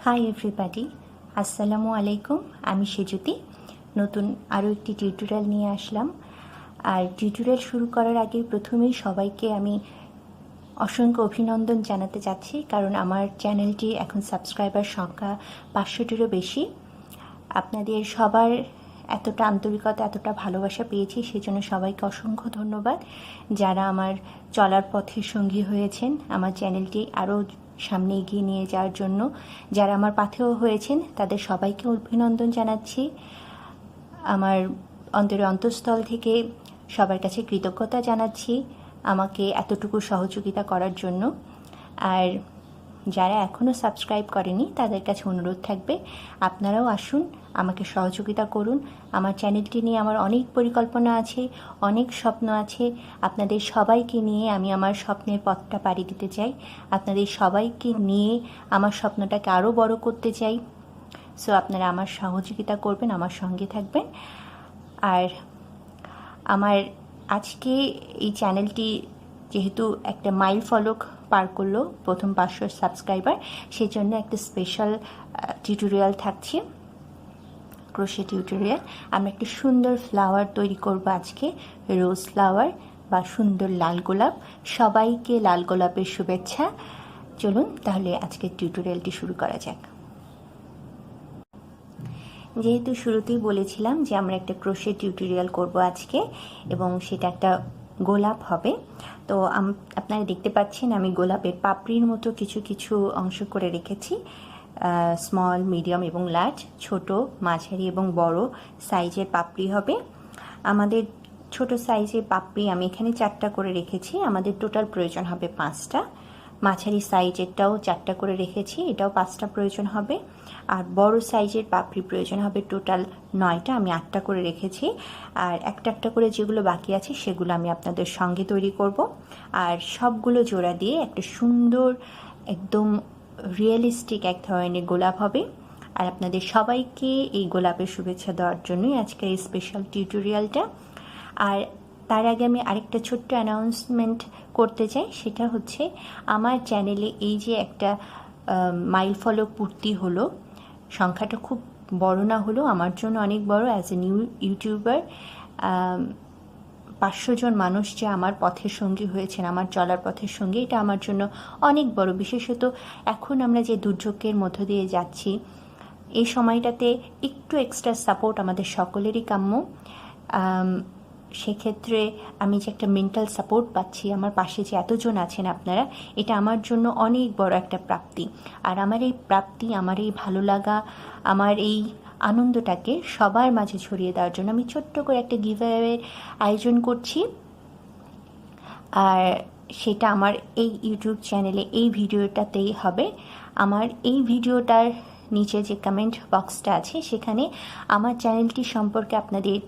High everybody, আসসালামু আলাইকুম। আমি সেজুতি নতুন আরও একটি টিউটোরিয়াল নিয়ে আসলাম। আর টিউটোরিয়াল শুরু করার আগে প্রথমেই সবাইকে আমি অসংখ্য অভিনন্দন জানাতে চাচ্ছি, কারণ আমার চ্যানেলটি এখন সাবস্ক্রাইবার সংখ্যা 500-টিরও বেশি। আপনাদের সবার এতটা আন্তরিকতা, এতটা ভালোবাসা পেয়েছি, সেজন্য সবাইকে অসংখ্য ধন্যবাদ। যারা আমার চলার পথের সঙ্গী হয়েছেন, আমার চ্যানেলটি আরও সামনে এগিয়ে নিয়ে যাওয়ার জন্য যারা আমার পাথেও হয়েছেন, তাদের সবাইকে অভিনন্দন জানাচ্ছি। আমার অন্তঃস্থল থেকে সবার কাছে কৃতজ্ঞতা জানাচ্ছি আমাকে এতটুকু সহযোগিতা করার জন্য। আর যারা এখনও সাবস্ক্রাইব করেনি, তাদের কাছে অনুরোধ থাকবে আপনারাও আসুন, আমাকে সহযোগিতা করুন। আমার চ্যানেলটি নিয়ে আমার অনেক পরিকল্পনা আছে, অনেক স্বপ্ন আছে। আপনাদের সবাইকে নিয়ে আমি আমার স্বপ্নের পথটা পাড়ি দিতে চাই। আপনাদের সবাইকে নিয়ে আমার স্বপ্নটাকে আরও বড় করতে চাই। সো আপনারা আমার সহযোগিতা করবেন, আমার সঙ্গে থাকবেন। আর আমার আজকে এই চ্যানেলটি যেহেতু একটা মাইল ফলক পার করলো, প্রথম 500 সাবস্ক্রাইবার, সেই জন্য একটা স্পেশাল টিউটোরিয়াল থাকছে, ক্রোশে টিউটোরিয়াল। আমরা একটা সুন্দর ফ্লাওয়ার তৈরি করব আজকে, রোজ ফ্লাওয়ার বা সুন্দর লাল গোলাপ। সবাইকে লাল গোলাপের শুভেচ্ছা। চলুন তাহলে আজকের টিউটোরিয়ালটি শুরু করা যাক। যেহেতু শুরুতেই বলেছিলাম যে আমরা একটা ক্রোশে টিউটোরিয়াল করব আজকে, এবং সেটা একটা গোলাপ হবে। তো আপনারা দেখতে পাচ্ছেন আমি গোলাপের পাপড়ির মতো কিছু কিছু অংশ করে রেখেছি। স্মল, মিডিয়াম এবং লার্জ, ছোট, মাঝারি এবং বড় সাইজের পাপড়ি হবে। আমাদের ছোট সাইজের পাপড়ি আমি এখানে 4টা করে রেখেছি। আমাদের টোটাল প্রয়োজন হবে 5টা। মাঝারি সাইজেরটাও 4টা করে রেখেছি, এটাও 5টা প্রয়োজন হবে। আর বড় সাইজের পাপড়ি প্রয়োজন হবে টোটাল 9টা, আমি 8টা করে রেখেছি। আর একটা একটা করে যেগুলো বাকি আছে সেগুলো আমি আপনাদের সঙ্গে তৈরি করব। আর সবগুলো জোড়া দিয়ে একটা সুন্দর, একদম রিয়েলিস্টিক এক ধরনের গোলাপ হবে। আর আপনাদের সবাইকে এই গোলাপের শুভেচ্ছা দেওয়ার জন্যই আজকের এই স্পেশাল টিউটোরিয়ালটা। আর তার আগে আমি আরেকটা ছোট্ট অ্যানাউন্সমেন্ট করতে চাই, সেটা হচ্ছে আমার চ্যানেলে এই যে একটা মাইল ফলক পূর্তি হলো, সংখ্যাটা খুব বড় না হলেও আমার জন্য অনেক বড়। অ্যাজ এ নিউ ইউটিউবার 500 জন মানুষ যে আমার পথের সঙ্গী হয়েছেন, আমার চলার পথের সঙ্গী, এটা আমার জন্য অনেক বড়। বিশেষত এখন আমরা যে দুর্যোগের মধ্য দিয়ে যাচ্ছি, এই সময়টাতে একটু এক্সট্রা সাপোর্ট আমাদের সকলেরই কাম্য। সেক্ষেত্রে আমি যে একটা মেন্টাল সাপোর্ট পাচ্ছি, আমার পাশে যে এতজন আছেন আপনারা, এটা আমার জন্য অনেক বড় একটা প্রাপ্তি। আর আমার এই প্রাপ্তি, আমার এই ভালো লাগা, আমার এই আনন্দটাকে সবার মাঝে ছড়িয়ে দেওয়ার জন্য আমি ছোট্ট করে একটা গিভঅ্যাওয়ের আয়োজন করছি। আর সেটা আমার এই ইউটিউব চ্যানেলে এই ভিডিওটাতেই হবে। আমার এই ভিডিওটার নিচে যে কমেন্ট বক্সটা আছে, সেখানে আমার চ্যানেলটি সম্পর্কে আপনাদের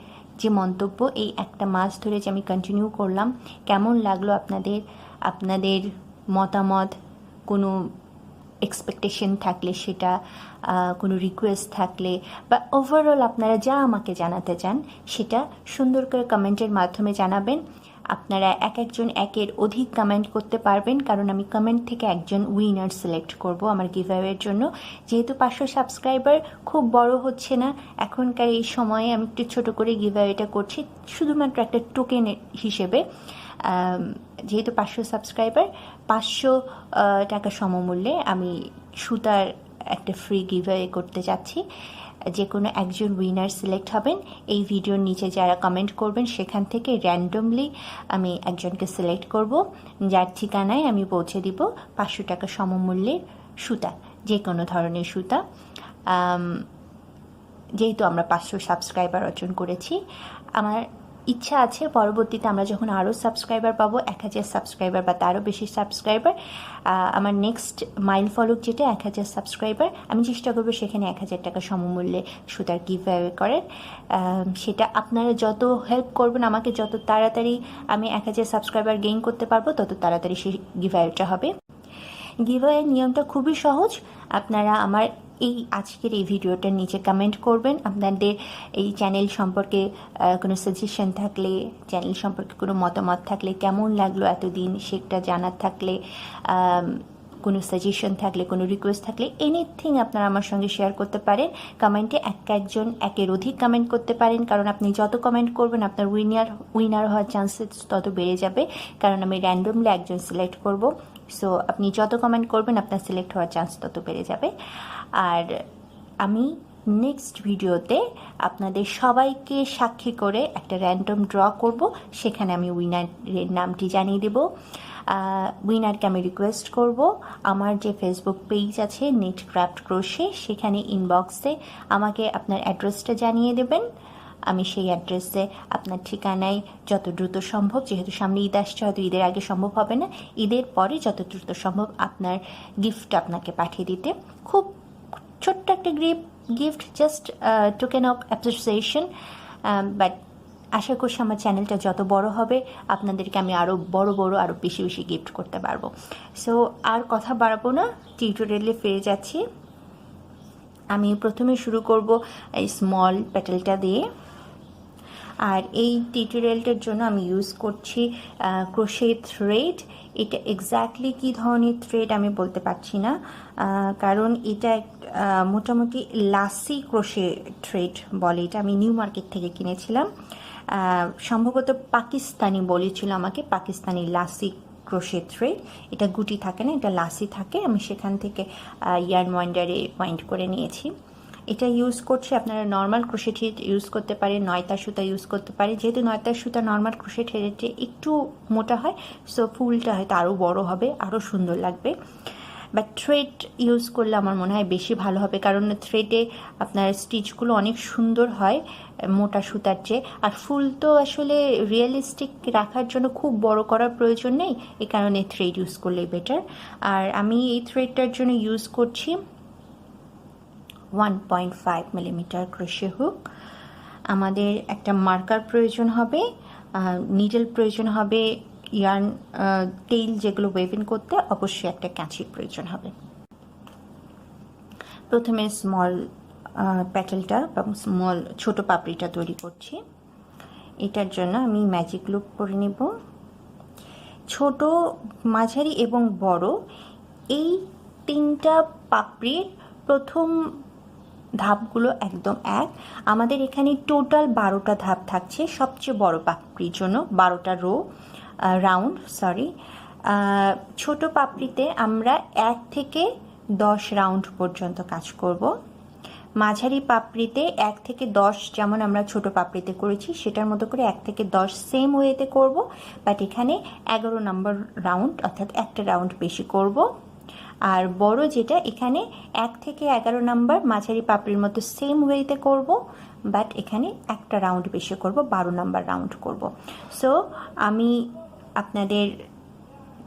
যে মন্তব্য, এই একটা মাস ধরে যে আমি কন্টিনিউ করলাম, কেমন লাগলো আপনাদের মতামত, কোনো এক্সপেকটেশন থাকলে সেটা, কোনো রিকোয়েস্ট থাকলে, বা ওভারঅল আপনারা যা আমাকে জানাতে চান সেটা সুন্দর করে কমেন্টের মাধ্যমে জানাবেন। আপনারা একজন একের অধিক কমেন্ট করতে পারবেন, কারণ আমি কমেন্ট থেকে একজন উইনার সিলেক্ট করব আমার গিভঅ্যাওয়ের জন্য। যেহেতু 500 সাবস্ক্রাইবার খুব বড় হচ্ছে না এখনকার এই সময়ে, আমি একটু ছোটো করে গিভঅ্যাওয়েটা করছি শুধুমাত্র একটা টোকেন হিসেবে। যেহেতু 500 সাবস্ক্রাইবার, 500 টাকা সমমূল্যে আমি সুতার একটা ফ্রি গিভঅ্যাওয়ে করতে যাচ্ছি। যে কোনো একজন উইনার সিলেক্ট হবেন। এই ভিডিওর নিচে যারা কমেন্ট করবেন সেখান থেকে র্যান্ডমলি আমি একজনকে সিলেক্ট করব, যার ঠিকানায় আমি পৌঁছে দিব 500 টাকা সমমূল্যের সুতা, যে কোনো ধরনের সুতা। যেহেতু আমরা 500 সাবস্ক্রাইবার অর্জন করেছি, আমার ইচ্ছা আছে পরবর্তীতে আমরা যখন আরও সাবস্ক্রাইবার পাবো, 1000 সাবস্ক্রাইবার বা তারও বেশি সাবস্ক্রাইবার, আমার নেক্সট মাইল ফলক যেটা 1000 সাবস্ক্রাইবার, আমি চেষ্টা করবো সেখানে 1000 টাকা সমমূল্যে সুতার গিভঅ্যাওয়ে করার। সেটা আপনারা যত হেল্প করবেন আমাকে, যত তাড়াতাড়ি আমি 1000 সাবস্ক্রাইবার গেইন করতে পারবো, তত তাড়াতাড়ি সেই গিভঅ্যাওয়েটা হবে। গিভঅ্যাওয়ের নিয়মটা খুবই সহজ। আপনারা আমার আজকের এই ভিডিওটার নিচে কমেন্ট করবেন। আপনাদের এই চ্যানেল সম্পর্কে কোনো সাজেশন থাকলে, চ্যানেল সম্পর্কে কোনো মতামত থাকলে, কেমন লাগলো এতদিন সেটা জানার থাকলে, কোনো সাজেশন থাকলে, কোনো রিকোয়েস্ট থাকলে, এনিথিং আপনারা আমার সঙ্গে শেয়ার করতে পারেন। কমেন্টে একজন একের অধিক কমেন্ট করতে পারেন, কারণ আপনি যত কমেন্ট করবেন আপনার উইনার হওয়ার চান্সেস তত বেড়ে যাবে, কারণ আমি র্যান্ডমলি একজন সিলেক্ট করব। সো আপনি যত কমেন্ট করবেন আপনার সিলেক্ট হওয়ার চান্স তত বেড়ে যাবে। আর আমি নেক্সট ভিডিওতে আপনাদের সবাইকে সাক্ষী করে একটা র্যান্ডম ড্র করব, সেখানে আমি উইনারের নামটি জানিয়ে দেব। উইনারকে আমি রিকোয়েস্ট করব আমার যে ফেসবুক পেজ আছে নেটক্রাফট ক্রোশে, সেখানে ইনবক্সে আমাকে আপনার অ্যাড্রেসটা জানিয়ে দেবেন। আমি সেই অ্যাড্রেসে আপনার ঠিকানায় যত দ্রুত সম্ভব, যেহেতু সামনে ঈদ আসছে, হয়তো ঈদের আগে সম্ভব হবে না, ঈদের পরে যত দ্রুত সম্ভব আপনার গিফট আপনাকে পাঠিয়ে দিতে। খুব ছোট্ট একটা gift, just token of appreciation. But আশা করছি আমার চ্যানেলটা যত বড় হবে আপনাদেরকে আমি আরও বড় আরও বেশি গিফট করতে পারবো। সো আর কথা বাড়াবো না, টিউটোরিয়ালে ফিরে যাচ্ছি। আমি প্রথমে শুরু করব এই স্মল পেটেলটা দিয়ে। আর এই টিউটোরিয়ালটার জন্য আমি ইউজ করছি ক্রোশে থ্রেড। এটা এক্স্যাক্টলি কী ধরনের থ্রেড আমি বলতে পারছি না, কারণ এটা মোটামুটি লাসি ক্রোশে থ্রেড বলে। এটা আমি নিউ মার্কেট থেকে কিনেছিলাম, সম্ভবত পাকিস্তানি বলেছিল আমাকে, পাকিস্তানি লাসি ক্রোশে থ্রেড। এটা গুটি থাকে না, এটা লাসি থাকে। আমি সেখান থেকে ইয়ার্ন ওয়াইন্ডারে ওয়াইন্ড করে নিয়েছি। এটা ইউজ করছি, আপনারা নর্মাল ক্রোশে থ্রেড ইউজ করতে পারেন, নয়তার সুতা ইউজ করতে পারেন। যেহেতু নয়তার সুতা নর্মাল ক্রোশে থ্রেডের চেয়ে একটু মোটা হয়, সো ফুলটা হয়তো আরও বড় হবে, আরও সুন্দর লাগবে। বাট থ্রেড ইউজ করলে আমার মনে হয় বেশি ভালো হবে, কারণ থ্রেডে আপনার স্টিচগুলো অনেক সুন্দর হয় মোটা সুতার চেয়ে। আর ফুল তো আসলে রিয়েলিস্টিক রাখার জন্য খুব বড় করার প্রয়োজন নেই, এই কারণে থ্রেড ইউজ করলেই বেটার। আর আমি এই থ্রেডটার জন্য ইউজ করছি 1.5 মিলিমিটার ক্রোশে হুক। আমাদের একটা মার্কার প্রয়োজন হবে, নিডল প্রয়োজন হবে, ইয়ার্ন টেইল যেগুলো ওয়েভিং করতে অবশ্যই একটা ক্যাঁচির প্রয়োজন হবে। প্রথমে স্মল প্যাটেলটা বা স্মল ছোট পাপড়িটা তৈরি করছি। এটার জন্য আমি ম্যাজিক লুপ করে নেব। ছোট, মাঝারি এবং বড় এই তিনটা পাপড়ির প্রথম ধাপগুলো একদম এক। আমাদের এখানে টোটাল 12টা ধাপ থাকছে, সবচেয়ে বড় পাপড়ির জন্য 12টা রাউন্ড। ছোট পাপড়িতে আমরা 1 থেকে 10 রাউন্ড পর্যন্ত কাজ করব। মাঝারি পাপড়িতে 1 থেকে 10 যেমন আমরা ছোট পাপড়িতে করেছি সেটার মতো করে 1 থেকে 10 সেম ওয়েতে করব, বাট এখানে 11 নম্বর রাউন্ড, অর্থাৎ একটা রাউন্ড বেশি করব। আর বড় যেটা, এখানে 1 থেকে 11 নাম্বার মাঝারি পাপড়ির মতো সেম ওয়েতে করব, বাট এখানে একটা রাউন্ড বেশি করব, 12 নাম্বার রাউন্ড করব। সো আমি আপনাদের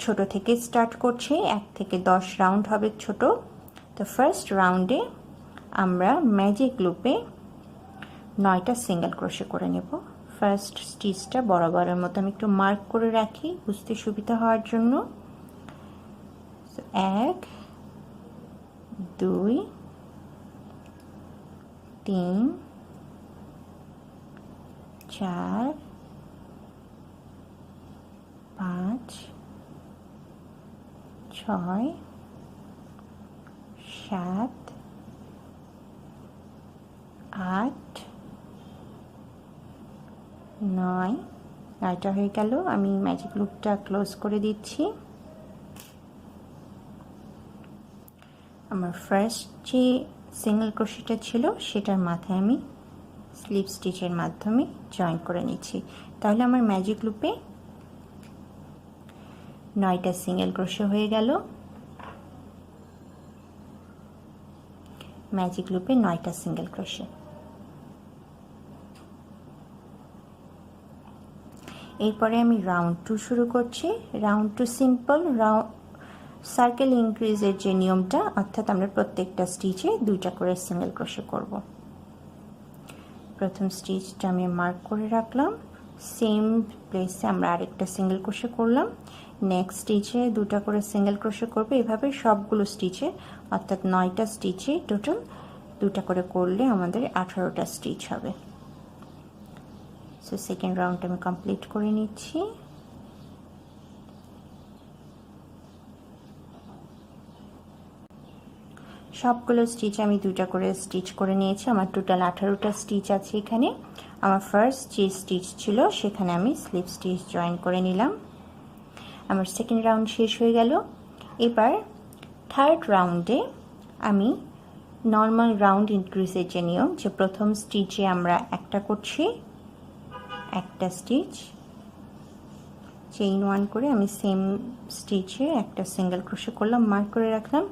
ছোট থেকে স্টার্ট করছি, 1 থেকে 10 রাউন্ড হবে ছোট। তো ফার্স্ট রাউন্ডে আমরা ম্যাজিক লুপে 9টা সিঙ্গেল ক্রোশে করে নেব। ফার্স্ট স্টিচটা বরাবরের মতো আমি একটু মার্ক করে রাখি বুঝতে সুবিধা হওয়ার জন্য। 1 2 3 4 5 6 7 8 9। এটা হয়ে গেল। আমি ম্যাজিক লুপটা ক্লোজ করে দিচ্ছি। আমার ফার্স্ট যে সিঙ্গেল ক্রোশেটা ছিল সেটার মাথায় আমি স্লিপ স্টিচের মাধ্যমে জয়েন করে নিচ্ছি। তাহলে আমার ম্যাজিক লুপে 9টা সিঙ্গেল ক্রোশে হয়ে গেল। ম্যাজিক লুপে 9টা সিঙ্গেল ক্রোশে। এরপরে আমি রাউন্ড 2 শুরু করছি। রাউন্ড 2 সিম্পল সার্কেল ইনক্রিজের যে নিয়মটা, অর্থাৎ আমরা প্রত্যেকটা স্টিচে 2টা করে সিঙ্গেল ক্রোশে করব। প্রথম স্টিচটা আমি মার্ক করে রাখলাম, সেম প্লেসে আমরা আরেকটা সিঙ্গেল ক্রোশে করলাম। নেক্সট স্টিচে 2টা করে সিঙ্গেল ক্রোশে করব। এভাবে সবগুলো স্টিচে, অর্থাৎ 9টা স্টিচে টোটাল 2টা করে করলে আমাদের 18টা স্টিচ হবে। সো সেকেন্ড রাউন্ডটা আমি কমপ্লিট করে নিচ্ছি। সবগুলো স্টিচ আমি দুটা করে স্টিচ করে নিয়েছি। আমার টোটাল 18টা স্টিচ আছে এখানে। আমার ফার্স্ট যে স্টিচ ছিল সেখানে আমি স্লিপ স্টিচ জয়েন করে নিলাম। আমার সেকেন্ড রাউন্ড শেষ হয়ে গেল। এবার থার্ড রাউন্ডে আমি নর্মাল রাউন্ড ইনক্রিজের যে নিয়ম, যে প্রথম স্টিচে আমরা একটা করছি, একটা স্টিচ চেইন 1 করে আমি সেম স্টিচে একটা সিঙ্গেল ক্রোশে করলাম, মার্ক করে রাখলাম।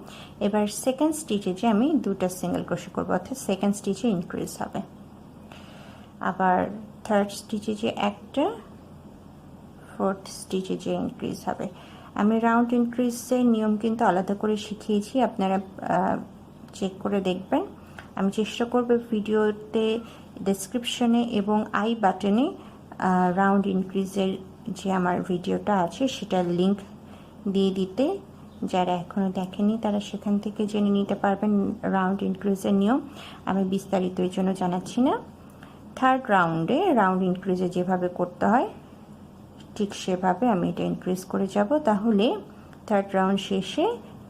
এবার সেকেন্ড স্টিচে যে আমি দুটো সিঙ্গেল ক্রোশে করব, অর্থাৎ সেকেন্ড স্টিচে ইনক্রিজ হবে। আবার থার্ড স্টিচে যে একটা, ফোর্থ স্টিচে যে ইনক্রিজ হবে। আমি রাউন্ড ইনক্রিজের নিয়ম কিন্তু আলাদা করে শিখিয়েছি, আপনারা চেক করে দেখবেন। আমি চেষ্টা করব ভিডিওতে ডেসক্রিপশনে এবং আই বাটনে রাউন্ড ইনক্রিজের যে আমার ভিডিওটা আছে সেটার লিংক দিয়ে দিতে। যারা এখনও দেখেনি তারা সেখান থেকে জেনে নিতে পারবেন রাউন্ড ইনক্রিজের নিয়ম। আমি বিস্তারিত এর জন্য জানাচ্ছি না। থার্ড রাউন্ডে রাউন্ড ইনক্রিজে যেভাবে করতে হয় ঠিক সেভাবে আমি এটা ইনক্রিজ করে যাব। তাহলে থার্ড রাউন্ড শেষে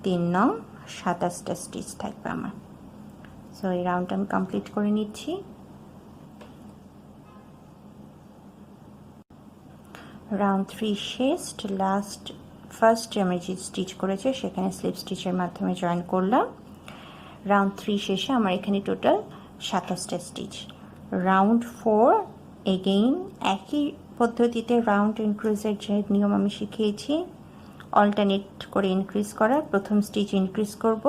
3 নং 27টা স্টিচ থাকবে আমার। সো এই রাউন্ডটা আমি কমপ্লিট করে নিচ্ছি। রাউন্ড 3 শেষ। লাস্ট ফার্স্ট আমি যে স্টিচ করেছি সেখানে স্লিপ স্টিচের মাধ্যমে জয়েন করলাম। রাউন্ড 3 শেষে আমার এখানে টোটাল 27টা স্টিচ। রাউন্ড 4 এগেইন একই পদ্ধতিতে রাউন্ড ইনক্রিজের যে নিয়ম আমি শিখিয়েছি, অল্টারনেট করে ইনক্রিজ করা। প্রথম স্টিচ ইনক্রিজ করব,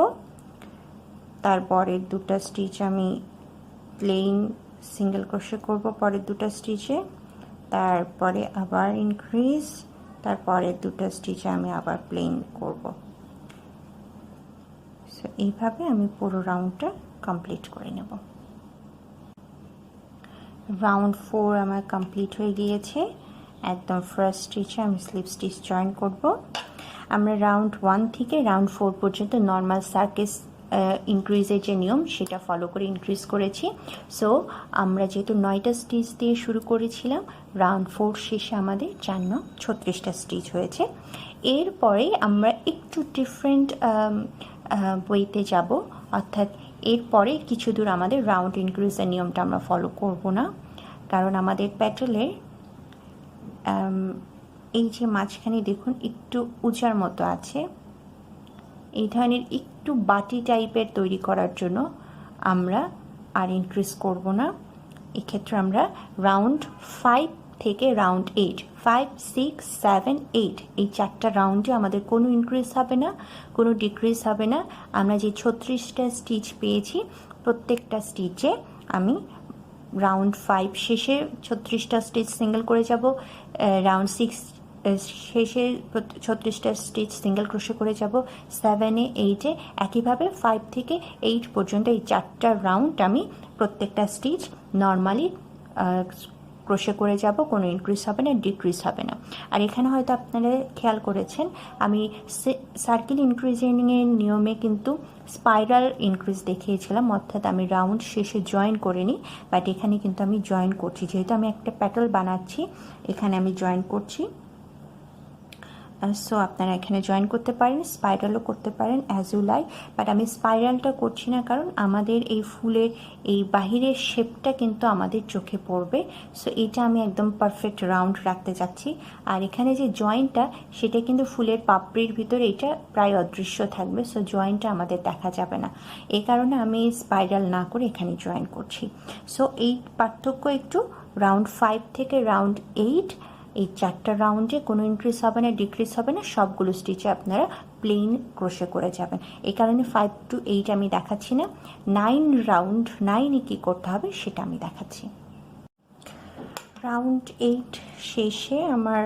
তারপরে দুটো স্টিচ আমি প্লেন সিঙ্গেল ক্রোশে করব পরের দুটো স্টিচে, তারপরে আবার ইনক্রিজ, তারপরে দুটো স্টিচে আমি আবার প্লেন করব। সো এইভাবে আমি পুরো রাউন্ডটা কমপ্লিট করে নেব। রাউন্ড 4 আমার কমপ্লিট হয়ে গিয়েছে। একদম ফার্স্ট স্টিচে আমি স্লিপ স্টিচ জয়েন করব। আমরা রাউন্ড 1 থেকে রাউন্ড 4 পর্যন্ত নর্মাল সার্কেস ইনক্রিজের যে নিয়ম সেটা ফলো করে ইনক্রিজ করেছি। সো আমরা যেহেতু 9টা স্টিচ দিয়ে শুরু করেছিলাম, রাউন্ড 4 শেষে আমাদের 36টা স্টিচ হয়েছে। এরপরে আমরা একটু ডিফারেন্ট ওয়েতে যাব, অর্থাৎ এরপরে কিছু দূর আমাদের রাউন্ড ইনক্রিজের নিয়মটা আমরা ফলো করব না, কারণ আমাদের প্যাটেলের এই যে মাঝখানে দেখুন একটু উঁচার মতো আছে, এই ধরনের একটু বাটি টাইপের তৈরি করার জন্য আমরা আর ইনক্রিজ করব না। এক্ষেত্রে আমরা রাউন্ড 5 থেকে রাউন্ড 8, 5, 6, 7, 8 এই 4টা রাউন্ডে আমাদের কোনো ইনক্রিজ হবে না, কোনো ডিক্রিজ হবে না। আমরা যে 36টা স্টিচ পেয়েছি প্রত্যেকটা স্টিচে আমি রাউন্ড 5 শেষে 36টা স্টিচ সিঙ্গেল করে যাব, রাউন্ড 6 শেষে 36টা স্টিচ সিঙ্গেল ক্রোশে করে যাব, 7-এ 8-এ একইভাবে 5 থেকে 8 পর্যন্ত এই 4টা রাউন্ড আমি প্রত্যেকটা স্টিচ নর্মালি ক্রোশে করে যাব, কোনো ইনক্রিজ হবে না, ডিক্রিজ হবে না। আর এখানে হয়তো আপনারা খেয়াল করেছেন আমি সার্কেল ইনক্রিজিংয়ের নিয়মে কিন্তু স্পাইরাল ইনক্রিজ দেখিয়েছিলাম, অর্থাৎ আমি রাউন্ড শেষে জয়েন করিনি, বাট এখানে কিন্তু আমি জয়েন করছি। যেহেতু আমি একটা প্যাটেল বানাচ্ছি এখানে আমি জয়েন করছি। সো আপনারা এখানে জয়েন করতে পারেন, স্পাইরালও করতে পারেন, অ্যাজ ইউ লাইক, বাট আমি স্পাইরালটা করছি না কারণ আমাদের এই ফুলের এই বাহিরের শেপটা কিন্তু আমাদের চোখে পড়বে। সো এটা আমি একদম পারফেক্ট রাউন্ড রাখতে যাচ্ছি। আর এখানে যে জয়েন্টটা সেটা কিন্তু ফুলের পাপড়ির ভিতরে এটা প্রায় অদৃশ্য থাকবে, সো জয়েন্টটা আমাদের দেখা যাবে না। এই কারণে আমি স্পাইরাল না করে এখানে জয়েন করছি। সো এই পার্থক্য একটু রাউন্ড 5 থেকে রাউন্ড 8 এই 4টা রাউন্ডে কোনো ইনক্রিজ হবে না, ডিক্রিজ হবে না, সবগুলো স্টিচে আপনারা প্লেন ক্রোশে করে যাবেন। এই কারণে 5 to 8 আমি দেখাচ্ছি না। 9 রাউন্ড 9-এ কী করতে হবে সেটা আমি দেখাচ্ছি। রাউন্ড 8 শেষে আমার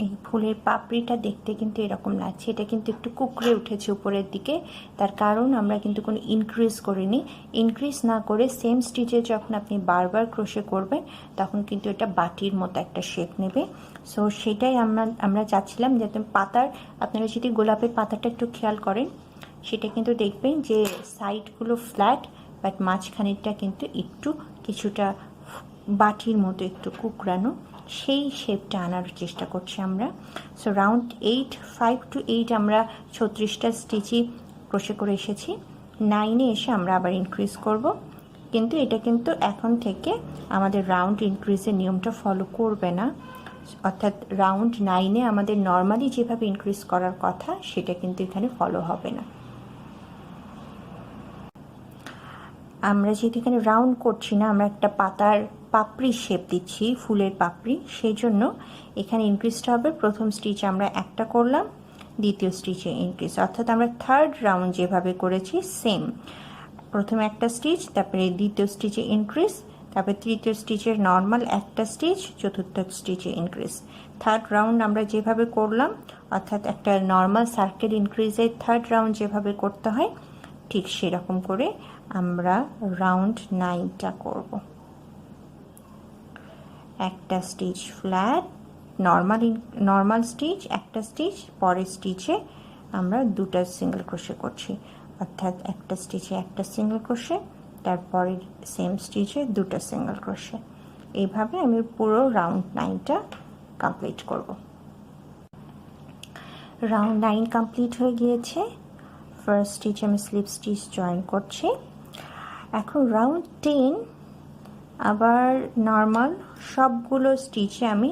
এই ফুলের পাপড়িটা দেখতে কিন্তু এরকম লাগছে, এটা কিন্তু একটু কুকড়ে উঠেছে উপরের দিকে, তার কারণ আমরা কিন্তু কোনো ইনক্রিজ করিনি। ইনক্রিজ না করে সেম স্টিচে যখন আপনি বারবার ক্রোশে করবেন তখন কিন্তু এটা বাটির মতো একটা শেপ নেবে। সো সেটাই আমরা চাচ্ছিলাম, যাতে পাতার, আপনারা যদি গোলাপের পাতাটা একটু খেয়াল করেন সেটা কিন্তু দেখবেন যে সাইডগুলো ফ্ল্যাট, বাট মাঝখানেরটা কিন্তু একটু কিছুটা বাটির মতো একটু কুকড়ানো, সেই শেপটা আনার চেষ্টা করছি আমরা। সো রাউন্ড 5 to 8 আমরা 36টা স্টিচই ক্রোশে করে এসেছি। 9-এ এসে আমরা আবার ইনক্রিজ করব, কিন্তু এটা কিন্তু এখন থেকে আমাদের রাউন্ড ইনক্রিজের নিয়মটা ফলো করবে না, অর্থাৎ রাউন্ড 9-এ আমাদের নর্মালি যেভাবে ইনক্রিজ করার কথা সেটা কিন্তু এখানে ফলো হবে না। আমরা যেহেতু এখানে রাউন্ড করছি না, আমরা একটা পাতার পাপড়ি শেপ দিচ্ছি, ফুলের পাপড়ি, সেই জন্য এখানে ইনক্রিজটা হবে প্রথম স্টিচে আমরা একটা করলাম, দ্বিতীয় স্টিচে ইনক্রিজ, অর্থাৎ আমরা থার্ড রাউন্ড যেভাবে করেছি সেম, প্রথমে একটা স্টিচ, তারপরে দ্বিতীয় স্টিচে ইনক্রিজ, তারপরে তৃতীয় স্টিচের নর্মাল একটা স্টিচ, চতুর্থ স্টিচে ইনক্রিজ। থার্ড রাউন্ড আমরা যেভাবে করলাম, অর্থাৎ একটা নর্মাল সার্কেল ইনক্রিজের থার্ড রাউন্ড যেভাবে করতে হয় ঠিক সেরকম করে আমরা রাউন্ড 9টা করব। একটা স্টিচ ফ্ল্যাট, নর্মাল স্টিচ, একটা স্টিচ, পরের স্টিচে আমরা দুটো সিঙ্গেল ক্রোশে করছি, অর্থাৎ একটা স্টিচে একটা সিঙ্গেল ক্রোশে, তারপরের সেম স্টিচে দুটো সিঙ্গেল ক্রোশে। এইভাবে আমি পুরো রাউন্ড 9টা কমপ্লিট করব। রাউন্ড 9 কমপ্লিট হয়ে গিয়েছে। ফার্স্ট স্টিচে আমি স্লিপ স্টিচ জয়েন করছি। এখন রাউন্ড 10 আবার নর্মাল সবগুলো স্টিচে আমি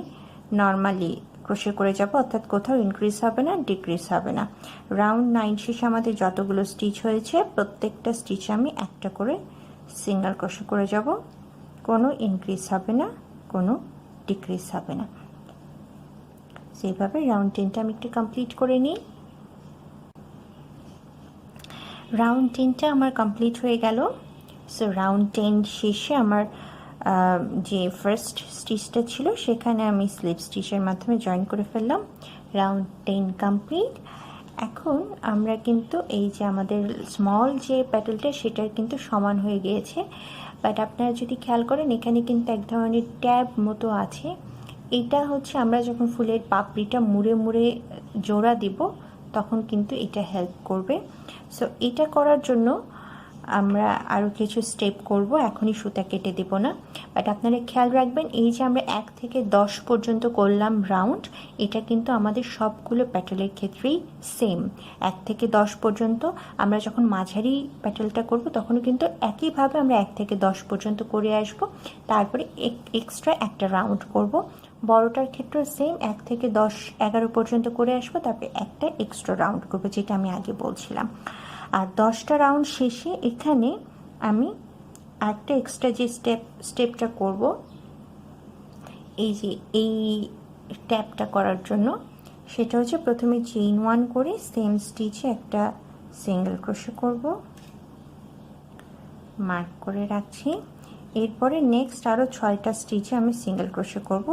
নর্মালি ক্রোশে করে যাব, অর্থাৎ কোথাও ইনক্রিজ হবে না, ডিক্রিজ হবে না। রাউন্ড 9 শেষে আমাদের যতগুলো স্টিচ হয়েছে প্রত্যেকটা স্টিচে আমি একটা করে সিঙ্গেল ক্রোশে করে যাব, কোনো ইনক্রিজ হবে না, কোনো ডিক্রিজ হবে না। সেইভাবে রাউন্ড 10টা আমি একটু কমপ্লিট করে নিই। রাউন্ড 10টা আমার কমপ্লিট হয়ে গেল। সো রাউন্ড 10 শেষে আমার যে ফার্স্ট স্টিচটা ছিল সেখানে আমি স্লিপ স্টিচের মাধ্যমে জয়েন করে ফেললাম। Round 10 complete. এখন আমরা কিন্তু এই যে আমাদের স্মল যে প্যাটেলটা সেটার কিন্তু সমান হয়ে গিয়েছে, বাট আপনারা যদি খেয়াল করেন এখানে কিন্তু এক ধরনের ট্যাব মতো আছে। এটা হচ্ছে আমরা যখন ফুলের পাপড়িটা মুড়ে মুড়ে জোড়া দিব তখন কিন্তু এটা হেল্প করবে। সো এটা করার জন্য আমরা আরও কিছু স্টেপ করব, এখনই সুতা কেটে দেব না, বাট আপনারা খেয়াল রাখবেন এই যে আমরা 1 থেকে 10 পর্যন্ত করলাম রাউন্ড, এটা কিন্তু আমাদের সবগুলো প্যাটেলের ক্ষেত্রেই সেম। 1 থেকে 10 পর্যন্ত আমরা যখন মাঝারি প্যাটেলটা করব তখনও কিন্তু একইভাবে আমরা 1 থেকে 10 পর্যন্ত করে আসব, তারপরে এক্সট্রা একটা রাউন্ড করব। বড়টার ক্ষেত্রেও সেম 1 থেকে 10-11 পর্যন্ত করে আসবো, তারপরে একটা এক্সট্রা রাউন্ড করবো যেটা আমি আগে বলছিলাম। আর 10টা রাউন্ড শেষে এখানে আমি একটা এক্সট্রা যে স্টেপটা করব, এই যে এই ট্যাপটা করার জন্য, সেটা হচ্ছে প্রথমে চেইন 1 করে সেম স্টিচে একটা সিঙ্গেল ক্রোশে করব, মার্ক করে রাখছি। এরপরে নেক্সট আরও 6টা স্টিচে আমি সিঙ্গেল ক্রোশে করব,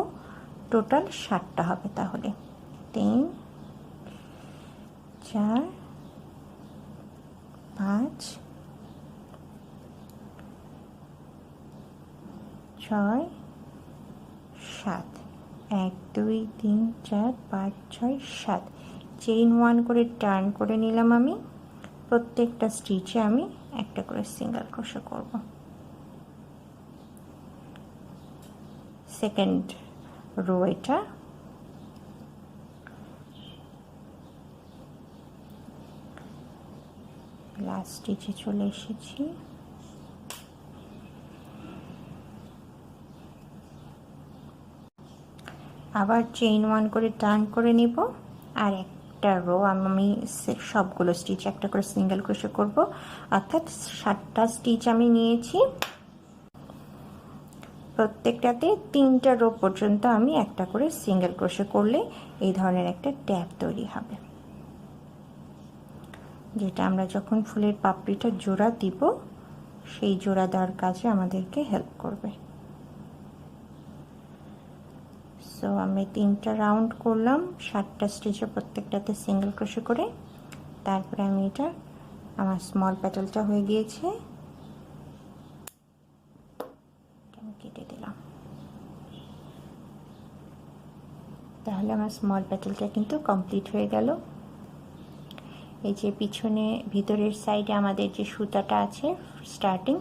টোটাল 7টা হবে। তাহলে 3, 4, 5, 6, 7, 1, 2, 3, 4, 5, 6, 7 চেইন 1 করে টার্ন করে নিলাম। আমি প্রত্যেকটা স্টিচে আমি একটা করে সিঙ্গেল ক্রোশে করব। সেকেন্ড রো এটা, লাস্ট স্টিচে চলে এসেছি। আবার চেইন 1 করে টার্ন করে নিব, আর একটা রো আমি সবগুলো স্টিচ একটা করে সিঙ্গেল ক্রোশে করব, অর্থাৎ 7টা স্টিচ আমি নিয়েছি, প্রত্যেকটাতে 3টা রো পর্যন্ত আমি একটা করে সিঙ্গেল ক্রোশে করলে এই ধরনের একটা ট্যাব তৈরি হবে, যেটা আমরা যখন ফুলের পাপড়িটা জোড়া দিব সেই জোড়া দেওয়ার কাজে আমাদেরকে হেল্প করবে। সো আমি 3টা রাউন্ড করলাম, 7টা স্টিচে প্রত্যেকটাতে সিঙ্গেল ক্রোশে করে, তারপরে আমি এটা আমার স্মল প্যাটেলটা হয়ে গিয়েছে, আমি কেটে দিলাম। তাহলে আমার স্মল প্যাটেলটা কিন্তু কমপ্লিট হয়ে গেল। এই যে পিছনে ভিতরের সাইডে আমাদের যে সুতাটা আছে স্টার্টিং,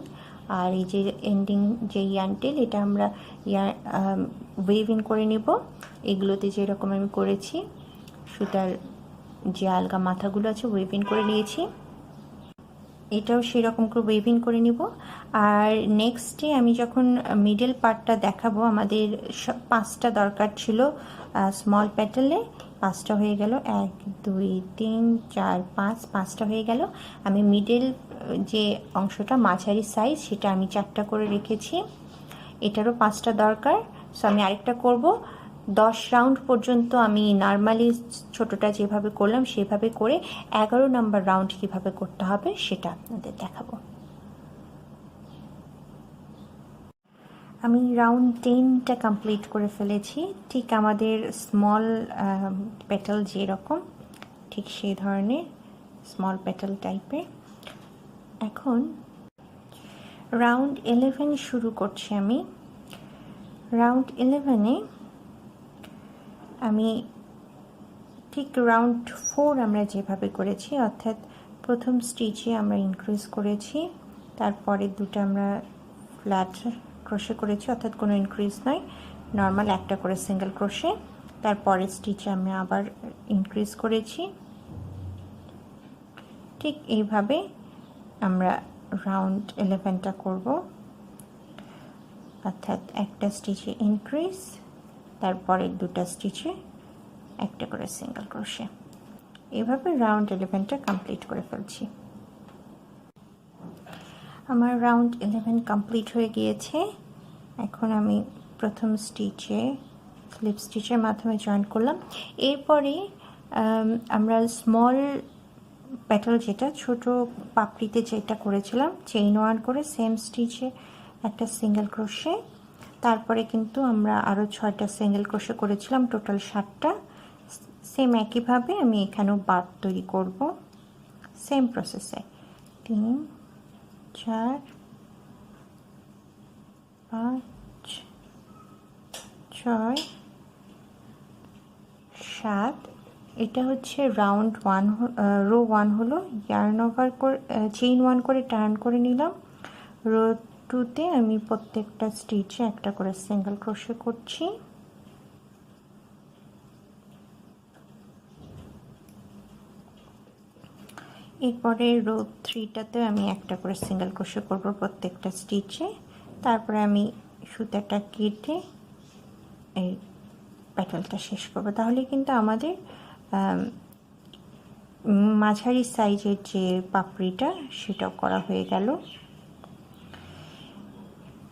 আর এই যে এন্ডিং যে ইয়ানটেল, এটা আমরা ওয়েভিং করে নেব। এগুলোতে যেরকম আমি করেছি সুতার যে আলগা মাথাগুলো আছে ওয়েভিং করে নিয়েছি। এটাও সেরকম করে ওয়েভিং করে নিব। আর নেক্সটে আমি যখন মিডল পার্টটা দেখাবো, আমাদের 5টা দরকার ছিল স্মল পেটালে, 5টা হয়ে গেল, 1 2 3 4 5, 5টা হয়ে গেল। আমি মিডল যে অংশটা মাঝারি সাইজ, সেটা আমি 4টা করে রেখেছি, এটারও 5টা দরকার। সো আমি আরেকটা করব। 10 রাউন্ড পর্যন্ত আমি নর্মালি ছোটটা যেভাবে করলাম সেভাবে করে 11 নম্বর রাউন্ড কিভাবে করতে হবে সেটা আপনাদের দেখাবো। আমি রাউন্ড 10টা কমপ্লিট করে ফেলেছি, ঠিক আমাদের স্মল পেটাল যেরকম, ঠিক সেই ধরনের স্মল পেটাল টাইপের। এখন রাউন্ড 11 শুরু করছি আমি। রাউন্ড 11-এ আমি ঠিক রাউন্ড 4 আমরা যেভাবে করেছি, অর্থাৎ প্রথম স্টিচে আমরা ইনক্রিজ করেছি, তারপরে দুটো আমরা ফ্ল্যাট ক্রোশে করেছি, অর্থাৎ কোনো ইনক্রিজ নয়, নর্মাল একটা করে সিঙ্গেল ক্রোশে। তারপরে স্টিচে আমি আবার ইনক্রিজ করেছি। ঠিক এইভাবে আমরা রাউন্ড 11টা করব, অর্থাৎ একটা স্টিচে ইনক্রিজ, তারপরে দুটো স্টিচে একটা করে সিঙ্গেল ক্রোশে। এভাবে রাউন্ড 11টা কমপ্লিট করে ফেলছি। আমার রাউন্ড 11 কমপ্লিট হয়ে গিয়েছে। এখন আমি প্রথম স্টিচে স্লিপ স্টিচের মাধ্যমে জয়েন করলাম। এরপরে আমরা স্মল পেটাল, যেটা ছোট পাপড়িতে যেটা করেছিলাম, চেইন 1 করে সেম স্টিচে একটা সিঙ্গেল ক্রোশে, তারপরে কিন্তু আমরা আরও 6টা সিঙ্গেল ক্রোশে করেছিলাম, টোটাল 7টা। সেম একইভাবে আমি এখানেও বার তৈরি করব, সেম প্রসেসে। 3 4 5 6 7। এটা হচ্ছে রাউন্ড 1, রো 1 হলো। ইয়ার্ন ওভার করে চেইন 1 করে টার্ন করে নিলাম। রো 2-তে আমি প্রত্যেকটা স্টিচে একটা করে সিঙ্গেল ক্রোশে করছি। এরপরে রো 3টাতে আমি একটা করে সিঙ্গেল ক্রোশে করব প্রত্যেকটা স্টিচে। তারপরে আমি সুতাটা কেটে এই প্যাটালটা শেষ করব। তাহলে কিন্তু আমাদের মাঝারি সাইজের যে পাপড়িটা সেটাও করা হয়ে গেল।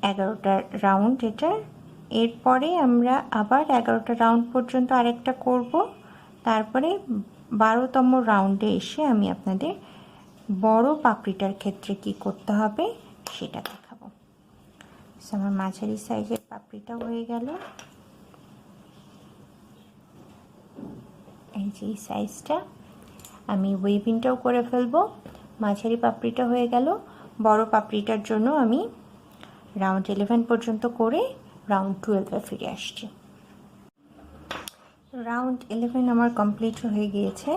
11টা রাউন্ড এটা। এরপরে আমরা আবার 11টা রাউন্ড পর্যন্ত আরেকটা করব। তারপরে 12তম রাউন্ডে এসে আমি আপনাদের বড় পাপড়িটার ক্ষেত্রে কি করতে হবে সেটা দেখাবো। আমার মাঝারি সাইজের পাপড়িটা হয়ে গেল, এই যে এই সাইজটা। আমি ওয়েভিংটাও করে ফেলবো। মাঝারি পাপড়িটা হয়ে গেল। বড় পাপড়িটার জন্য আমি রাউন্ড 11 পর্যন্ত করে রাউন্ড 12-এ ফিরে আসছি। রাউন্ড 11 আমার কমপ্লিট হয়ে গিয়েছে,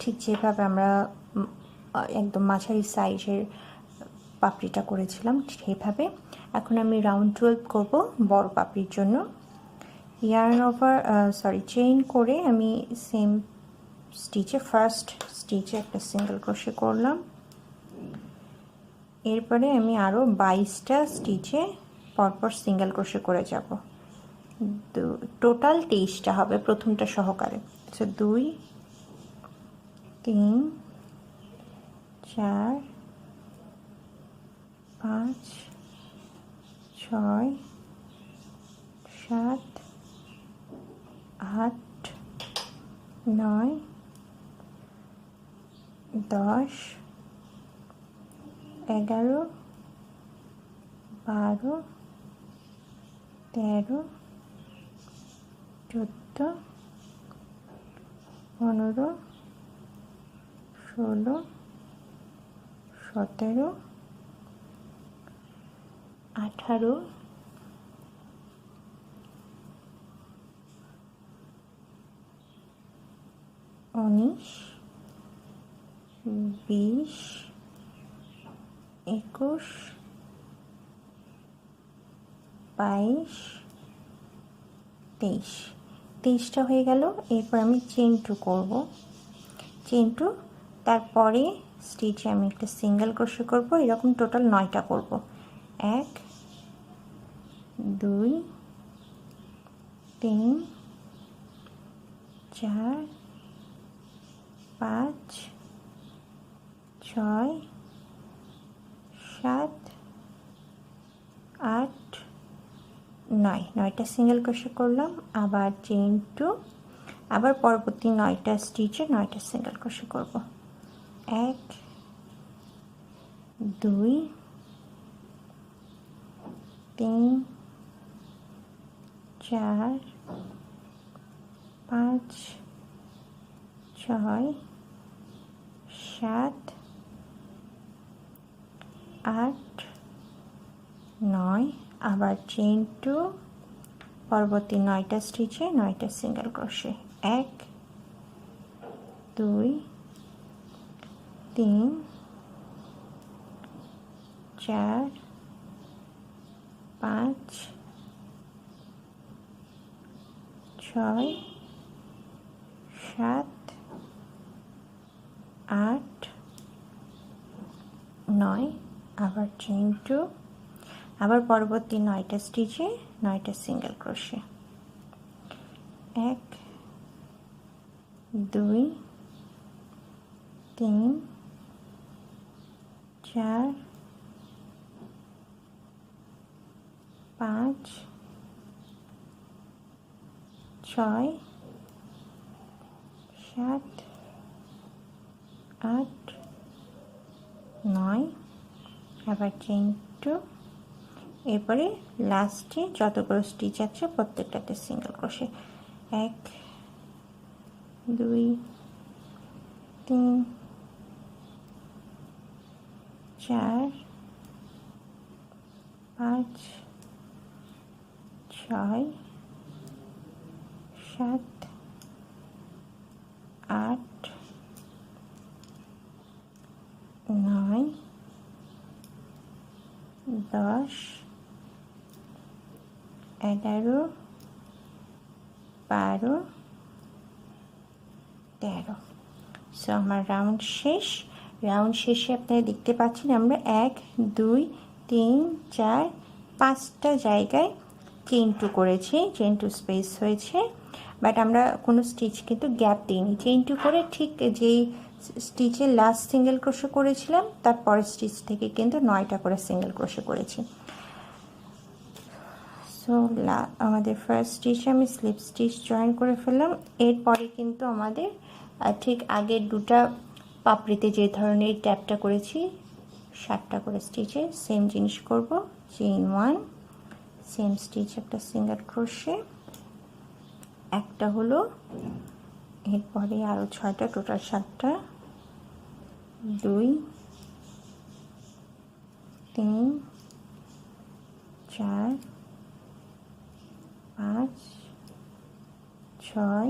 ঠিক যেভাবে আমরা একদম মাঝারি সাইজের পাপড়িটা করেছিলাম সেভাবে। এখন আমি রাউন্ড 12 করব বড় পাপড়ির জন্য। ইয়ার্ন ওভার চেইন করে আমি সেম স্টিচে ফার্স্ট স্টিচে একটা সিঙ্গেল ক্রোশে করলাম। এরপরে আমি আরও 22টা স্টিচে পরপর সিঙ্গেল ক্রোশে করে যাব। টোটাল 23টা হবে প্রথমটা সহকারে। আচ্ছা, 2 3 4 5 6 7 8 9 10 11 12 13 14 15 16 17 18 19 20 21 22 23টা হয়ে গেল। এরপর আমি চেইন 2 করব। চেইন 2, তারপরে স্টিচে আমি একটা সিঙ্গেল ক্রোশে করব। এরকম টোটাল 9টা করব। 1 2 3 4 5 6 7 8 9, 9টা সিঙ্গেল ক্রোশে করলাম। আবার চেইন 2, আবার পরবর্তী 9টা স্টিচে 9টা সিঙ্গেল ক্রোশে করব। 1 2 3 4 5 6 7 8 9, আবার চেইন 2, পরবর্তী 9টা স্টিচে 9টা সিঙ্গেল ক্রোশে। 1 2 3 4 5 6 7 8 9, আবার চেইন 2, আবার পরবর্তী 9টা স্টিচে 9টা সিঙ্গেল ক্রোশে। 1 2 3 4 5 6 7 8 9, আবার চেইন 2, এরপরে লাস্টে যতগুলো স্টিচ আছে প্রত্যেকটাতে সিঙ্গেল ক্রোশে। 1 2 3 4 5 6 7 8 9 10 11 12 13। সো আমার রাউন্ড শেষ। রাউন্ড শেষে আপনারা দেখতে পাচ্ছেন আমরা 1 2 3 4 5টা জায়গায় চেইন 2 করেছি, চেইন 2 স্পেস হয়েছে, বাট আমরা কোনো স্টিচ কিন্তু গ্যাপ দিইনি। চেইন 2 করে ঠিক যেই স্টিচে লাস্ট সিঙ্গেল ক্রোশে করেছিলাম তারপরের স্টিচ থেকে কিন্তু 9টা করে সিঙ্গেল ক্রোশে করেছি। সো আমাদের ফার্স্ট স্টিচে আমি স্লিপ স্টিচ জয়েন করে ফেললাম। এরপরে কিন্তু আমাদের ঠিক আগের দুটা পাপড়িতে যে ধরনের ট্যাপটা করেছি 7টা করে স্টিচে সেম জিনিস করব। চেইন 1, সেম স্টিচ একটা সিঙ্গেল ক্রোশে, একটা হলো, এরপরে আরও 6টা, টোটাল 7টা। 2 3 4 5 6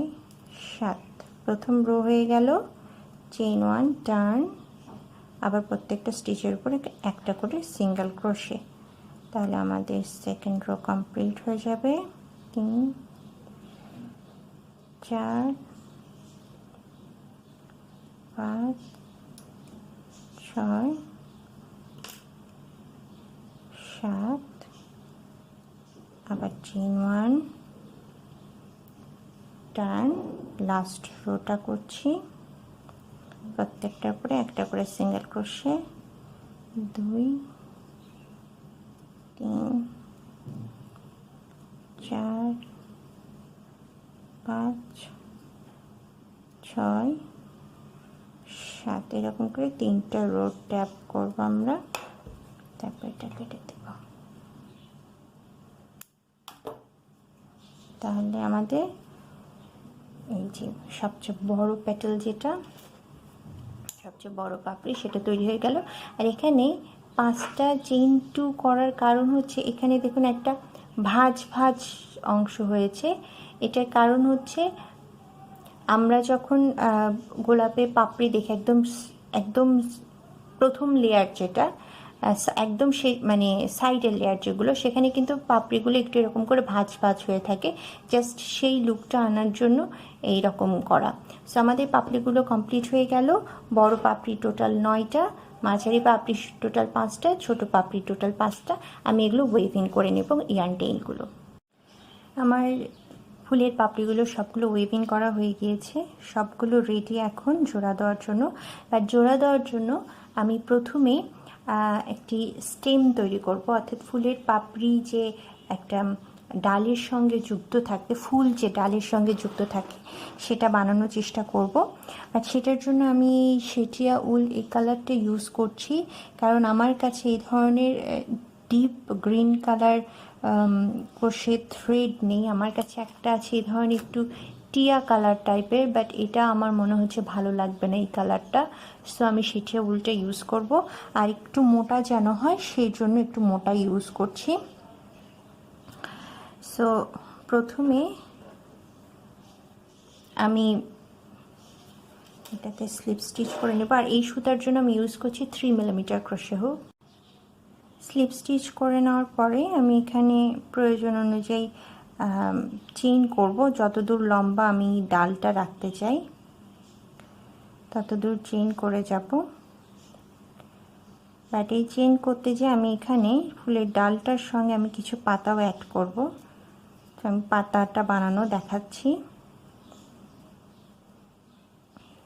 7, প্রথম রো হয়ে গেল। চেইন 1, টার্ন, আবার প্রত্যেকটা স্টিচের উপরে একটা করে সিঙ্গেল ক্রোশে। তাহলে আমাদের সেকেন্ড রো কমপ্লিট হয়ে যাবে। 3 4 5 6 7, আবার চেইন 1, টার্ন, লাস্ট রোটা করছি, প্রত্যেকটার উপরে একটা করে সিঙ্গেল ক্রোশে। 2 3 4 5 6 7, এরকম করে 3টা রো ট্যাপ করবো আমরা, তারপর এটা কেটে দেব। তাহলে আমাদের এই যে সবচেয়ে বড় পেটাল, যেটা সবচেয়ে বড় পাপড়ি, সেটা তৈরি হয়ে গেল। আর এখানে 5টা চেইন 2 করার কারণ হচ্ছে এখানে দেখুন একটা ভাঁজ ভাঁজ অংশ হয়েছে। এটার কারণ হচ্ছে আমরা যখন গোলাপের পাপড়ি দেখি একদম একদম প্রথম লেয়ার যেটা একদম সেই মানে সাইডের লেয়ার যেগুলো, সেখানে কিন্তু পাপড়িগুলো একটু এরকম করে ভাঁজ ভাঁজ হয়ে থাকে, জাস্ট সেই লুকটা আনার জন্য এই রকম করা। সো আমাদের পাপড়িগুলো কমপ্লিট হয়ে গেল। বড় পাপড়ি টোটাল 9টা, মাঝারি পাপড়ি টোটাল 5টা, ছোট পাপড়ি টোটাল 5টা। আমি এগুলো ওয়েভিং করে নেব ইয়ার্ন টেইলগুলো। আমার ফুলের পাপড়িগুলো সবগুলো ওয়েভিং করা হয়ে গিয়েছে, সবগুলো রেডি এখন জোড়া দেওয়ার জন্য। আর জোড়া দেওয়ার জন্য আমি প্রথমে একটি স্টেম তৈরি করব, অর্থাৎ ফুলের পাপড়ি যে একটা ডালের সঙ্গে যুক্ত থাকে, ফুল যে ডালের সঙ্গে যুক্ত থাকে সেটা বানানোর চেষ্টা করব। আর সেটার জন্য আমি সেটিয়া উল এই কালারটা ইউজ করছি, কারণ আমার কাছে এই ধরনের deep green colour crochet thread নেই। আমার কাছে একটা আছে এই ধরনের একটু টিয়া কালার টাইপের, বাট এটা আমার মনে হচ্ছে ভালো লাগবে না এই কালারটা। সো আমি সেটিয়া উলটা ইউজ করব, আর একটু মোটা যেন হয় সেই জন্য একটু মোটা ইউজ করছি। সো প্রথমে আমি এটাতে স্লিপ স্টিচ করে নেব, আর এই সুতার জন্য আমি ইউজ করছি 3 millimetre crochet hook. Slip stitch করে নেওয়ার পরে আমি এখানে প্রয়োজন অনুযায়ী চেইন করব, যতদূর লম্বা আমি ডালটা রাখতে চাই ততদূর চেইন করে যাব। বাট এই চেইন করতে যে আমি এখানে ফুলের ডালটার সঙ্গে আমি কিছু পাতাও অ্যাড করব, তো আমি পাতাটা বানানো দেখাচ্ছি।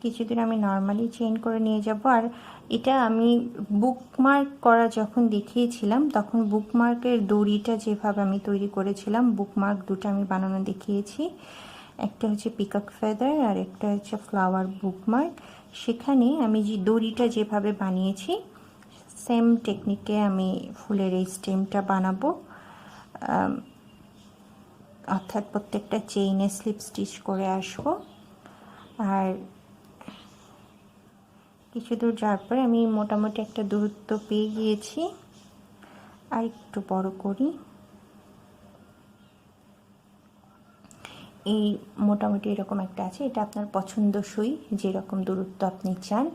কিছুদিন আমি নর্মালি চেইন করে নিয়ে যাব। আর এটা আমি বুকমার্ক করা যখন দেখিয়েছিলাম তখন বুকমার্কের দড়িটা যেভাবে আমি তৈরি করেছিলাম, বুকমার্ক দুটো আমি বানানো দেখিয়েছি, একটা হচ্ছে পিকক ফেদার আর একটা হচ্ছে ফ্লাওয়ার বুকমার্ক। সেখানে আমি যে দড়িটা যেভাবে বানিয়েছি সেম টেকনিকে আমি ফুলের এই স্টেমটা বানাবো, অর্থাৎ প্রত্যেকটা চেইনে স্লিপ স্টিচ করে আসবো। আর কিছু দূর যাওয়ার পরে আমি মোটামুটি একটা দূরত্ব পেয়ে গিয়েছি, আর একটু বড় করি। এই মোটামুটি এরকম একটা আছে, এটা আপনার পছন্দসই যেরকম দূরত্ব আপনি চান।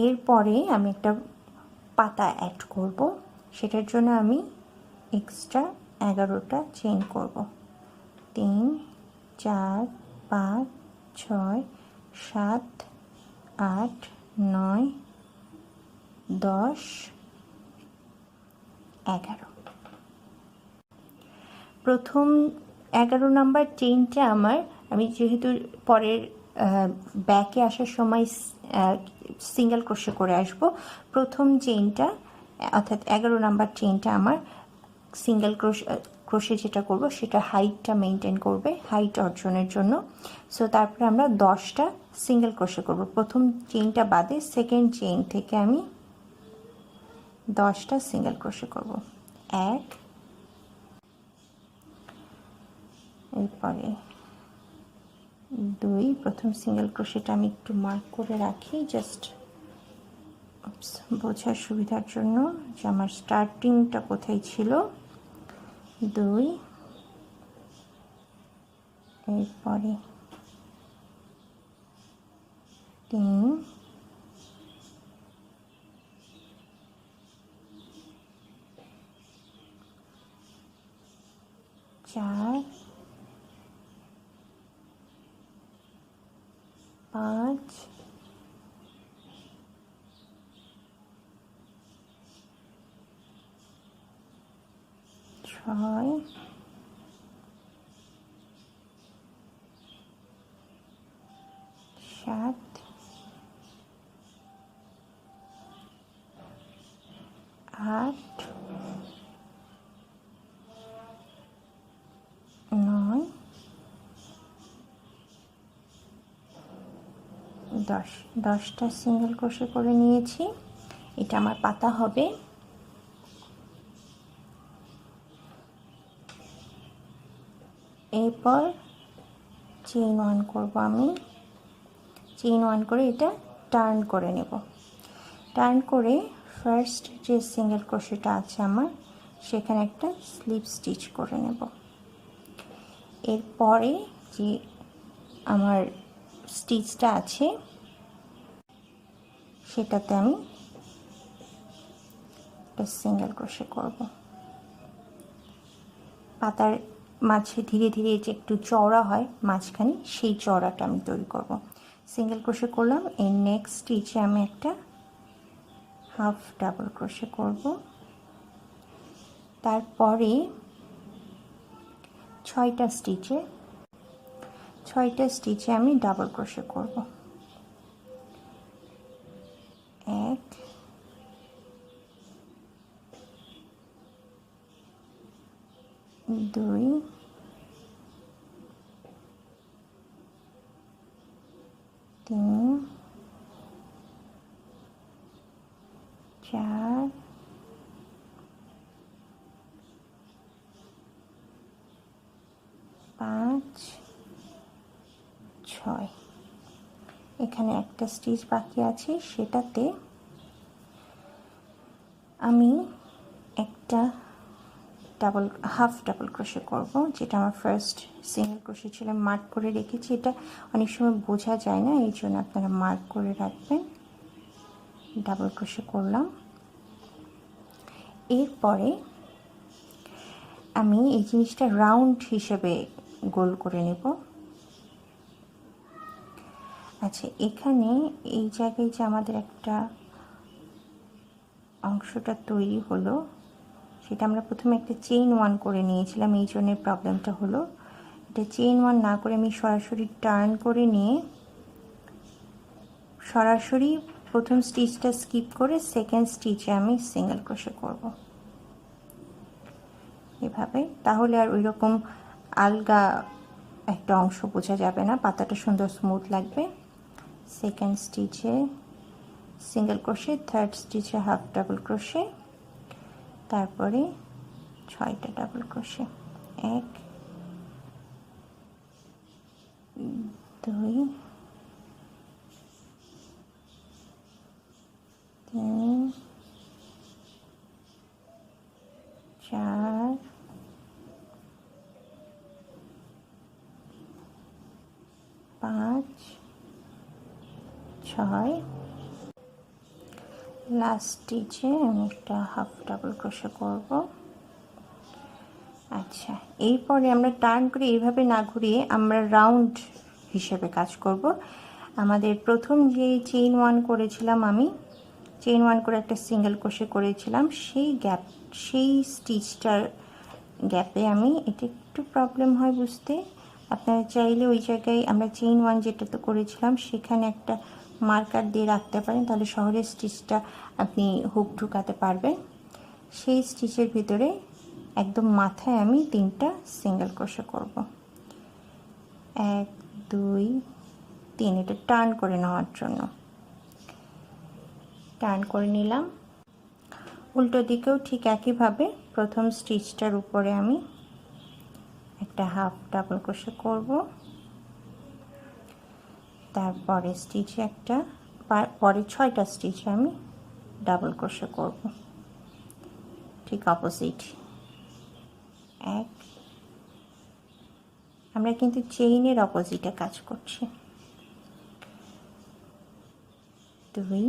এরপরে আমি একটা পাতা অ্যাড করব, সেটার জন্য আমি এক্সট্রা 11টা চেইন করব। 3 4 5 6 7 8 9 10 11। প্রথম 11 নাম্বার চেইনটা আমি যেহেতু পরের ব্যাকে আসার সময় সিঙ্গেল ক্রোশে করে আসব, প্রথম চেইনটা অর্থাৎ 11 নাম্বার চেইনটা আমার সিঙ্গেল ক্রোশে যেটা করব সেটা হাইটটা মেনটেন করবে, হাইট অর্জনের জন্য। সো তারপরে আমরা 10টা সিঙ্গেল ক্রোশে করব। প্রথম চেইনটা বাদে সেকেন্ড চেইন থেকে আমি 10টা সিঙ্গেল ক্রোশে করব। 1, এরপরে 2, প্রথম সিঙ্গেল ক্রোশেটা আমি একটু মার্ক করে রাখি জাস্ট বোঝার সুবিধার জন্য যে আমার স্টার্টিংটা কোথায় ছিল। 2, এরপরে 3, 4, 5, 6, 7, 8, 9, 10। 10টা সিঙ্গেল ক্রোশে করে নিয়েছি। এটা আমার পাতা হবে। এরপর চেইন 1 করব আমি। চেইন 1 করে এটা টার্ন করে নেব। টার্ন করে ফার্স্ট যে সিঙ্গেল ক্রোশেটা আছে আমার সেখানে একটা স্লিপ স্টিচ করে নেব। এরপরে যে আমার স্টিচটা আছে সেটাতে আমি একটা সিঙ্গেল ক্রোশে করব। পাতার মাঝে ধীরে ধীরে যে একটু চওড়া হয় মাঝখানে, সেই চওড়াটা আমি তৈরি করব। সিঙ্গেল ক্রোশে করলাম। এর নেক্সট স্টিচে আমি একটা হাফ ডাবল ক্রোশে করব। তারপরে 6টা স্টিচে আমি ডাবল ক্রোশে করব। 1 2 3 4 5 6। এখানে একটা স্টিচ বাকি আছে, সেটাতে আমি একটা হাফ ডাবল ক্রোশে করব, যেটা আমার ফার্স্ট সিঙ্গেল ক্রোশে ছিল। মার্ক করে রেখেছি, এটা অনেক সময় বোঝা যায় না, এই জন্য আপনারা মার্ক করে রাখবেন। ডাবল ক্রোশে করলাম। এরপরে আমি এই জিনিসটা রাউন্ড হিসেবে গোল করে নেব। আচ্ছা, এখানে এই জায়গায় যে আমাদের একটা অংশটা তৈরি হলো, সেটা আমরা প্রথমে একটা চেইন 1 করে নিয়েছিলাম, এই জন্য প্রবলেমটা হলো। এটা চেইন 1 না করে আমি সরাসরি টার্ন করে নিয়ে সরাসরি প্রথম স্টিচটা স্কিপ করে সেকেন্ড স্টিচে আমি সিঙ্গেল ক্রোশে করব এভাবে। তাহলে আর ওই রকম আলগা একটা অংশ বোঝা যাবে না, পাতাটা সুন্দর স্মুথ লাগবে। সেকেন্ড স্টিচে সিঙ্গেল ক্রোশে, থার্ড স্টিচে হাফ ডাবল ক্রোশে, তারপরে 6টা ডাবল ক্রোশে। 1 2 3 4 5 6। লাস্ট স্টিচে আমি একটা হাফ ডাবল ক্রোশে করব। আচ্ছা, এরপরে আমরা টার্ন করে এইভাবে না ঘুরিয়ে আমরা রাউন্ড হিসেবে কাজ করব। আমাদের প্রথম যে চেইন 1 করেছিলাম, আমি চেইন 1 করে একটা সিঙ্গেল ক্রোশে করেছিলাম, সেই স্টিচটার গ্যাপে আমি, এটা একটু প্রবলেম হয় বুঝতে, আপনারা চাইলে ওই জায়গায় আমরা চেইন 1 যেটা তো করেছিলাম সেখানে একটা মার্কার দিয়ে রাখতে পারেন, তাহলে শহরের স্টিচটা আপনি হুক ঢুকাতে পারবেন। সেই স্টিচের ভিতরে একদম মাথায় আমি 3টা সিঙ্গেল ক্রোশে করব। 1 2 3, এটা টার্ন করে নেওয়ার জন্য টার্ন করে নিলাম। উল্টো দিকেও ঠিক একইভাবে প্রথম স্টিচটার উপরে আমি একটা হাফ ডাবল ক্রোশে করব, তারপরে স্টিচে একটা, পরে 6টা স্টিচে আমি ডাবল ক্রোশে করব, ঠিক অপোজিট। 1, আমরা কিন্তু চেইনের অপোজিটে কাজ করছি। 2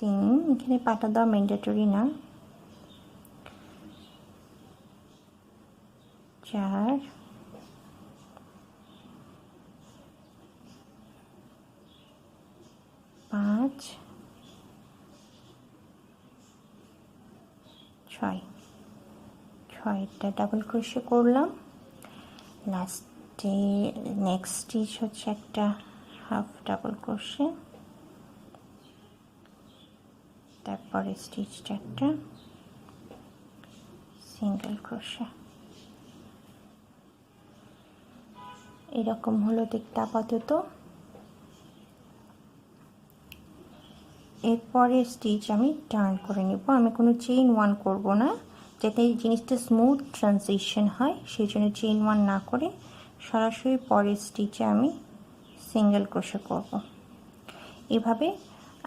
3, এখানে পাটা দেওয়া ম্যান্ডেটরি না। 4 5 6। 6টা ডাবল ক্রোশে করলাম। লাস্টে নেক্সট স্টিচ হচ্ছে একটা হাফ ডাবল ক্রোশে, তারপরে স্টিচটা একটা সিঙ্গেল ক্রোশে। এরকম হলো দেখতে আপাতত। এরপরে স্টিচ আমি টার্ন করে নেব। আমি কোনো চেইন 1 করব না, যাতে এই জিনিসটা স্মুথ ট্রানজিশন হয়, সেই জন্য চেইন 1 না করে সরাসরি পরের স্টিচে আমি সিঙ্গেল ক্রোশে করব। এভাবে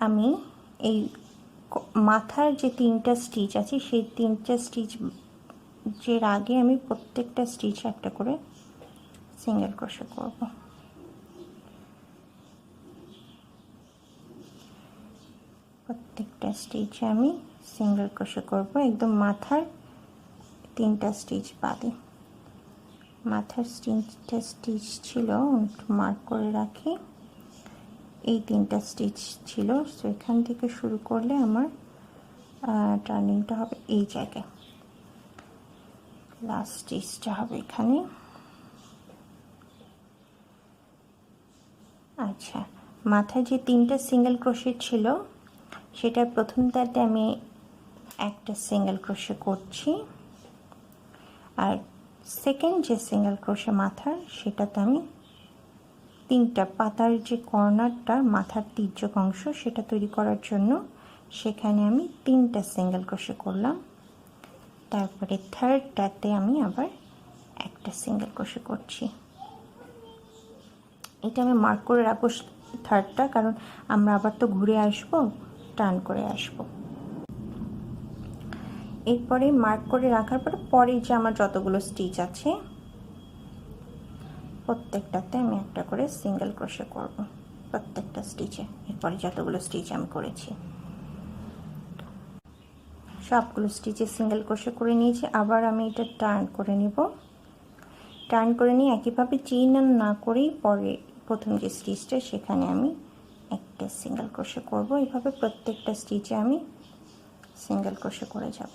আমি এই মাথার যে 3টা স্টিচ আছে, সেই 3টা স্টিচের আগে আমি প্রত্যেকটা স্টিচে একটা করে সিঙ্গেল ক্রোশে করব। প্রত্যেকটা স্টিচে আমি সিঙ্গেল ক্রোশে করব, একদম মাথার 3টা স্টিচ বাদে। মাথার 3টা স্টিচ ছিল, একটু মার্ক করে রাখি। এই 3টা স্টিচ ছিল, সো এখান থেকে শুরু করলে আমার টার্নিংটা হবে এই জায়গায়, লাস্ট স্টিচটা হবে এখানে। আচ্ছা, মাথায় যে 3টা সিঙ্গেল ক্রোশে ছিল সেটার প্রথমটাতে আমি একটা সিঙ্গেল ক্রোশে করছি, আর সেকেন্ড যে সিঙ্গেল ক্রোশে মাথার সেটাতে আমি 3টা পাতার যে কর্নারটা মাথার তির্যক অংশ সেটা তৈরি করার জন্য সেখানে আমি 3টা সিঙ্গেল ক্রোশে করলাম। তারপরে থার্ডটাতে আমি আবার একটা সিঙ্গেল ক্রোশে করছি। এটা আমি মার্ক করে রাখবো থার্ডটা, কারণ আমরা আবার তো ঘুরে আসবো, টার্ন করে আসবো। এরপরে মার্ক করে রাখার পরে যে আমার যতগুলো স্টিচ আছে প্রত্যেকটাতে আমি একটা করে সিঙ্গেল ক্রোশে করব, প্রত্যেকটা স্টিচে। এরপরে যতগুলো স্টিচ আমি করেছি সবগুলো স্টিচে সিঙ্গেল ক্রোশে করে নিয়েছি। আবার আমি এটা টার্ন করে নিব, টার্ন করে নিয়ে একইভাবে চেইন না করেই পরে প্রথম যে স্টিচটা সেখানে আমি একটা সিঙ্গেল ক্রোশে করব। এইভাবে প্রত্যেকটা স্টিচে আমি সিঙ্গেল ক্রোশে করে যাব।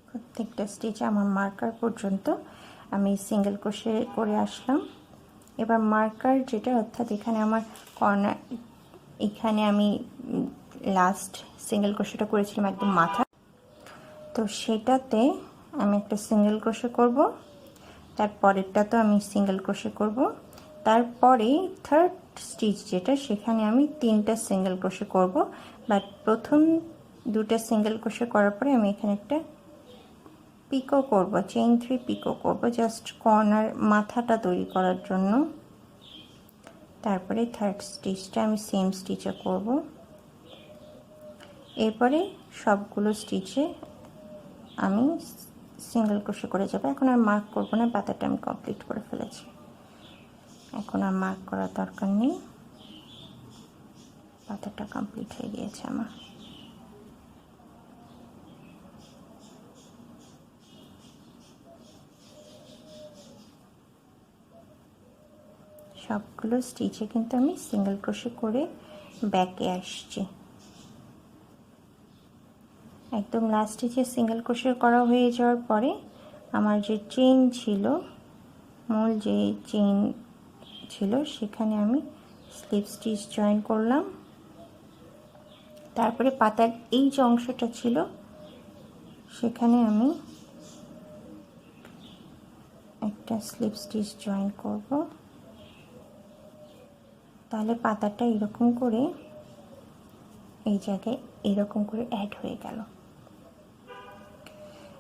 প্রত্যেকটা স্টিচে আমার মার্কার পর্যন্ত আমি সিঙ্গেল ক্রোশে করে আসলাম। এবার মার্কার যেটা, অর্থাৎ এখানে আমার কর্নার, এখানে আমি লাস্ট সিঙ্গেল ক্রোশেটা করেছিলাম একদম মাথা, তো সেটাতে আমি একটা সিঙ্গেল ক্রোশে করব, তারপরেরটা তো আমি সিঙ্গেল ক্রোশে করব, তারপরে থার্ড স্টিচ যেটা সেখানে আমি 3টা সিঙ্গেল ক্রোশে করব। বাট প্রথম 2টা সিঙ্গেল ক্রোশে করার পরে আমি এখানে একটা পিকো করব, চেইন 3 পিকো করব, জাস্ট কর্নার মাথাটা তৈরি করার জন্য। তারপরে থার্ড স্টিচটা আমি সেম স্টিচে করব। এরপরে সবগুলো স্টিচে আমি সিঙ্গেল ক্রোশে করে যাব। এখন আর মার্ক করব না, পাতাটা আমি কমপ্লিট করে ফেলেছি, এখন আর মার্ক করার দরকার নেই, পাতাটা কমপ্লিট হয়ে গিয়েছে আমার। সবগুলো স্টিচে কিন্তু আমি সিঙ্গেল ক্রোশে করে ব্যাকে আসছি। একদম লাস্ট স্টিচে সিঙ্গেল ক্রোশে করা হয়ে যাওয়ার পরে আমার যে চেইন ছিল, মূল যে চেইন ছিল সেখানে আমি স্লিপ স্টিচ জয়েন করলাম। তারপরে পাতার এই যে অংশটা ছিল সেখানে আমি একটা স্লিপ স্টিচ জয়েন করব। তাহলে পাতাটা এরকম করে এই জায়গায় এরকম করে অ্যাড হয়ে গেল।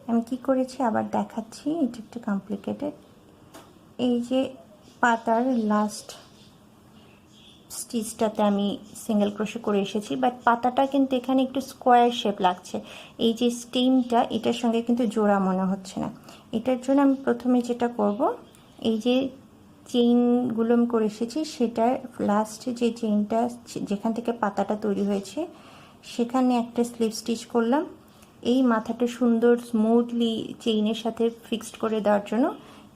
আমি কি করেছি আবার দেখাচ্ছি, এটা একটু কমপ্লিকেটেড। এই যে পাতার লাস্ট স্টিচটাতে আমি সিঙ্গেল ক্রোশে করে এসেছি, বাট পাতাটা কিন্তু এখানে একটু স্কোয়ার শেপ লাগছে, এই যে স্টেমটা এটার সঙ্গে কিন্তু জোড়া মনে হচ্ছে না। এটার জন্য আমি প্রথমে যেটা করব, এই যে চেইনগুলো আমি করে এসেছি সেটার লাস্ট যে চেইনটা যেখান থেকে পাতাটা তৈরি হয়েছে সেখানে একটা স্লিপ স্টিচ করলাম, এই মাথাটা সুন্দর স্মুথলি চেইনের সাথে ফিক্সড করে দেওয়ার জন্য।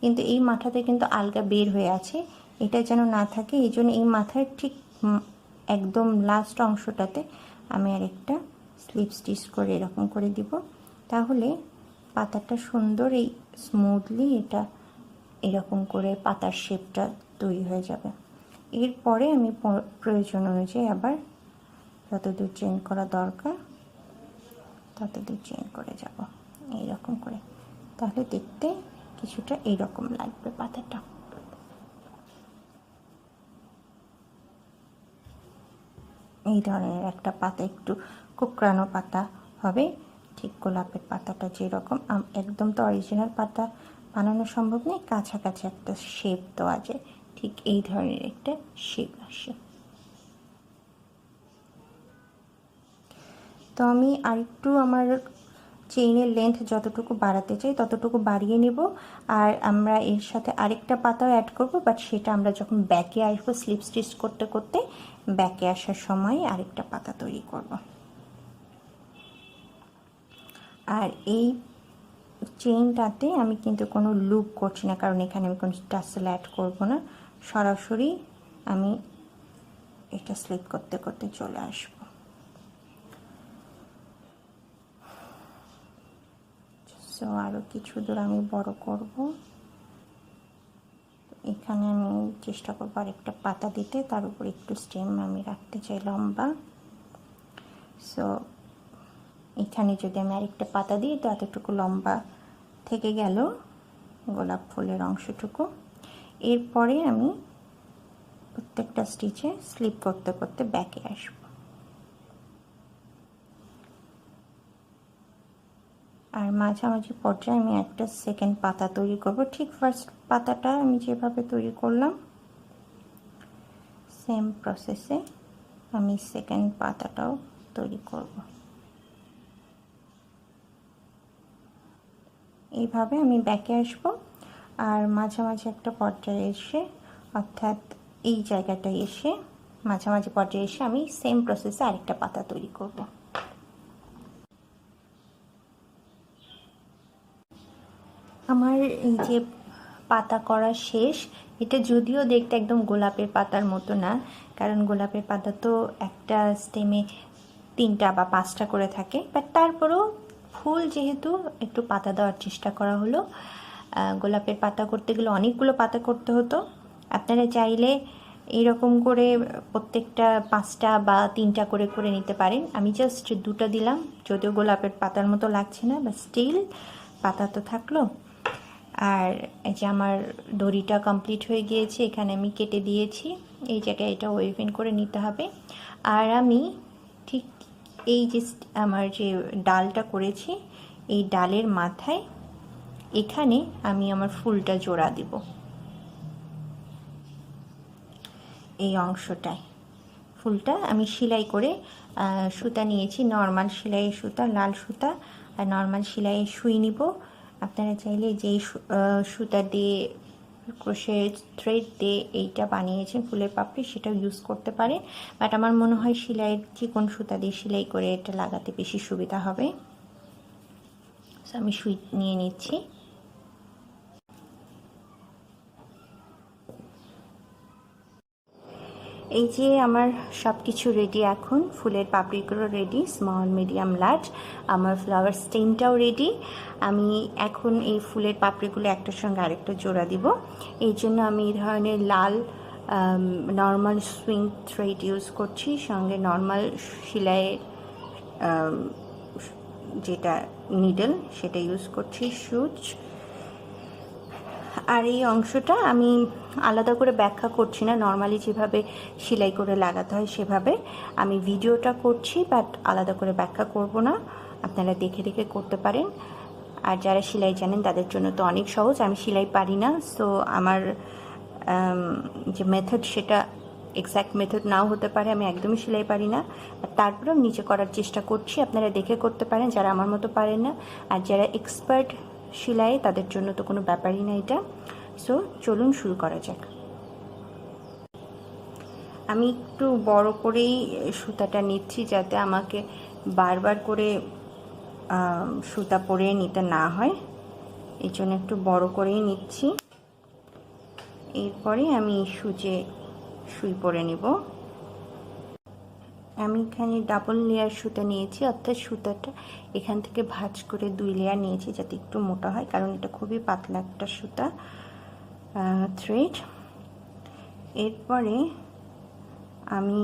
কিন্তু এই মাথাতে কিন্তু আলগা বের হয়ে আছে, এটা যেন না থাকে, এই জন্য এই মাথার ঠিক একদম লাস্ট অংশটাতে আমি আর একটা স্লিপ স্টিচ করে এরকম করে দিব। তাহলে পাতাটা সুন্দর এই স্মুথলি এটা এরকম করে পাতার শেপটা তৈরি হয়ে যাবে। এরপরে আমি প্রয়োজন অনুযায়ী আবার যতদূর চেইন করা দরকার ততদূর চেইন করে যাব এইরকম করে, তাহলে দেখতে কিছুটা এইরকম লাগবে পাতাটা। এই ধরনের একটা পাতা, একটু কুকড়ানো পাতা হবে, ঠিক গোলাপের পাতাটা যেরকম, একদম তো অরিজিনাল পাতা বানানো সম্ভব নেই, কাছাকাছি একটা শেপ দেওয়া যায়, ঠিক এই ধরনের একটা শেপ আসে। তো আমি আরেকটু আমার চেইনের লেন্থ যতটুকু বাড়াতে চাই ততটুকু বাড়িয়ে নেব। আর আমরা এর সাথে আরেকটা পাতাও অ্যাড করব, বাট সেটা আমরা যখন ব্যাকে আসবো স্লিপ স্টিচ করতে করতে ব্যাকে আসার সময় আরেকটা পাতা তৈরি করব। আর এই চেইনটাতে আমি কিন্তু কোনো লুপ করছি না, কারণ এখানে আমি কোনো টাসেল অ্যাড করব না, সরাসরি আমি এটা স্লিপ করতে করতে চলে আসব। সো আরও কিছু দূর আমি বড় করব। এখানে আমি চেষ্টা করবো আরেকটা পাতা দিতে, তার উপর একটু স্টেম আমি রাখতে চাই লম্বা। সো এখানে যদি আমি আরেকটা পাতা দিই তো এতটুকু লম্বা থেকে গেল গোলাপ ফুলের অংশটুকু। এরপরে আমি প্রত্যেকটা স্টিচে স্লিপ করতে করতে ব্যাকে আসব। আর মাঝামাঝি পর্যায়ে আমি একটা সেকেন্ড পাতা তৈরি করব। ঠিক ফার্স্ট পাতাটা আমি যেভাবে তৈরি করলাম সেম প্রসেসে আমি সেকেন্ড পাতাটাও তৈরি করব। এইভাবে আমি ব্যাকে আসব। আর মাঝামাঝি একটা পর্যায়ে এসে, অর্থাৎ এই জায়গাটায় এসে মাঝামাঝি পর্যায়ে এসে আমি সেম প্রসেসে আরেকটা পাতা তৈরি করব। আমার এই যে পাতা করা শেষ। এটা যদিও দেখতে একদম গোলাপের পাতার মতো না, কারণ গোলাপের পাতা তো একটা স্টেমে 3টা বা 5টা করে থাকে, বাট তারপরেও ফুল যেহেতু একটু পাতা দেওয়ার চেষ্টা করা হলো। গোলাপের পাতা করতে গেলে অনেকগুলো পাতা করতে হতো। আপনারা চাইলে এইরকম করে প্রত্যেকটা 5টা বা 3টা করে করে নিতে পারেন। আমি জাস্ট 2টা দিলাম, যদিও গোলাপের পাতার মতো লাগছে না, বা স্টিল পাতা তো থাকলো। আর এই যে আমার দড়িটা কমপ্লিট হয়ে গিয়েছে, এখানে আমি কেটে দিয়েছি। এই জায়গায় এটা ওয়েভিং করে নিতে হবে। আর আমি ঠিক এই যে আমার যে ডালটা করেছি এই ডালের মাথায় এখানে আমি আমার ফুলটা জোড়া দিব। এই অংশটায় ফুলটা আমি সেলাই করে সুতা নিয়েছি, নর্মাল সেলাইয়ের সুতা, লাল সুতা, আর নর্মাল সেলাইয়ের সুই নিব। আপনারা চাইলে যেই সুতা দিয়ে ক্রোশে থ্রেড দিয়ে এইটা বানিয়েছেন ফুলের পাপড়ি সেটাও ইউজ করতে পারেন, বাট আমার মনে হয় সেলাইয়ের চিকন সুতা দিয়ে সেলাই করে এটা লাগাতে বেশি সুবিধা হবে। সো আমি সুই নিয়ে নিচ্ছি। এই যে আমার সব কিছু রেডি, এখন ফুলের পাপড়িগুলো রেডি, স্মল মিডিয়াম লার্জ, আমার ফ্লাওয়ার স্টেমটাও রেডি। আমি এখন এই ফুলের পাপড়িগুলো একটার সঙ্গে আরেকটা জোড়া দিব। এই জন্য আমি এই ধরনের লাল নর্মাল সুইং থ্রেড ইউজ করছি, সঙ্গে নর্মাল সেলাইয়ের যেটা নিডল সেটা ইউজ করছি, সুচ। আর এই অংশটা আমি আলাদা করে ব্যাখ্যা করছি না, নর্মালি যেভাবে সেলাই করে লাগাতে হয় সেভাবে আমি ভিডিওটা করছি, বাট আলাদা করে ব্যাখ্যা করব না, আপনারা দেখে দেখে করতে পারেন। আর যারা সেলাই জানেন তাদের জন্য তো অনেক সহজ, আমি সেলাই পারি না, সো আমার যে মেথড সেটা এক্স্যাক্ট মেথড নাও হতে পারে, আমি একদমই সেলাই পারি না, তারপরেও নিচে করার চেষ্টা করছি, আপনারা দেখে করতে পারেন যারা আমার মতো পারেন না। আর যারা এক্সপার্ট সেলাই তাদের জন্য তো কোনো ব্যাপারই না এটা। সো চলুন শুরু করা যাক। আমি একটু বড় করেই সুতাটা নিচ্ছি যাতে আমাকে বারবার করে সুতা পরে নিতে না হয়, এই জন্য একটু বড় করেই নিচ্ছি। এরপরে আমি সুই পরে নিব। আমি এখানে ডাবল লেয়ার সুতা নিয়েছি, অর্থাৎ সুতাটা এখান থেকে ভাঁজ করে 2 লেয়ার নিয়েছি যাতে একটু মোটা হয়, কারণ এটা খুবই পাতলা একটা সুতা থ্রেড। এরপরে আমি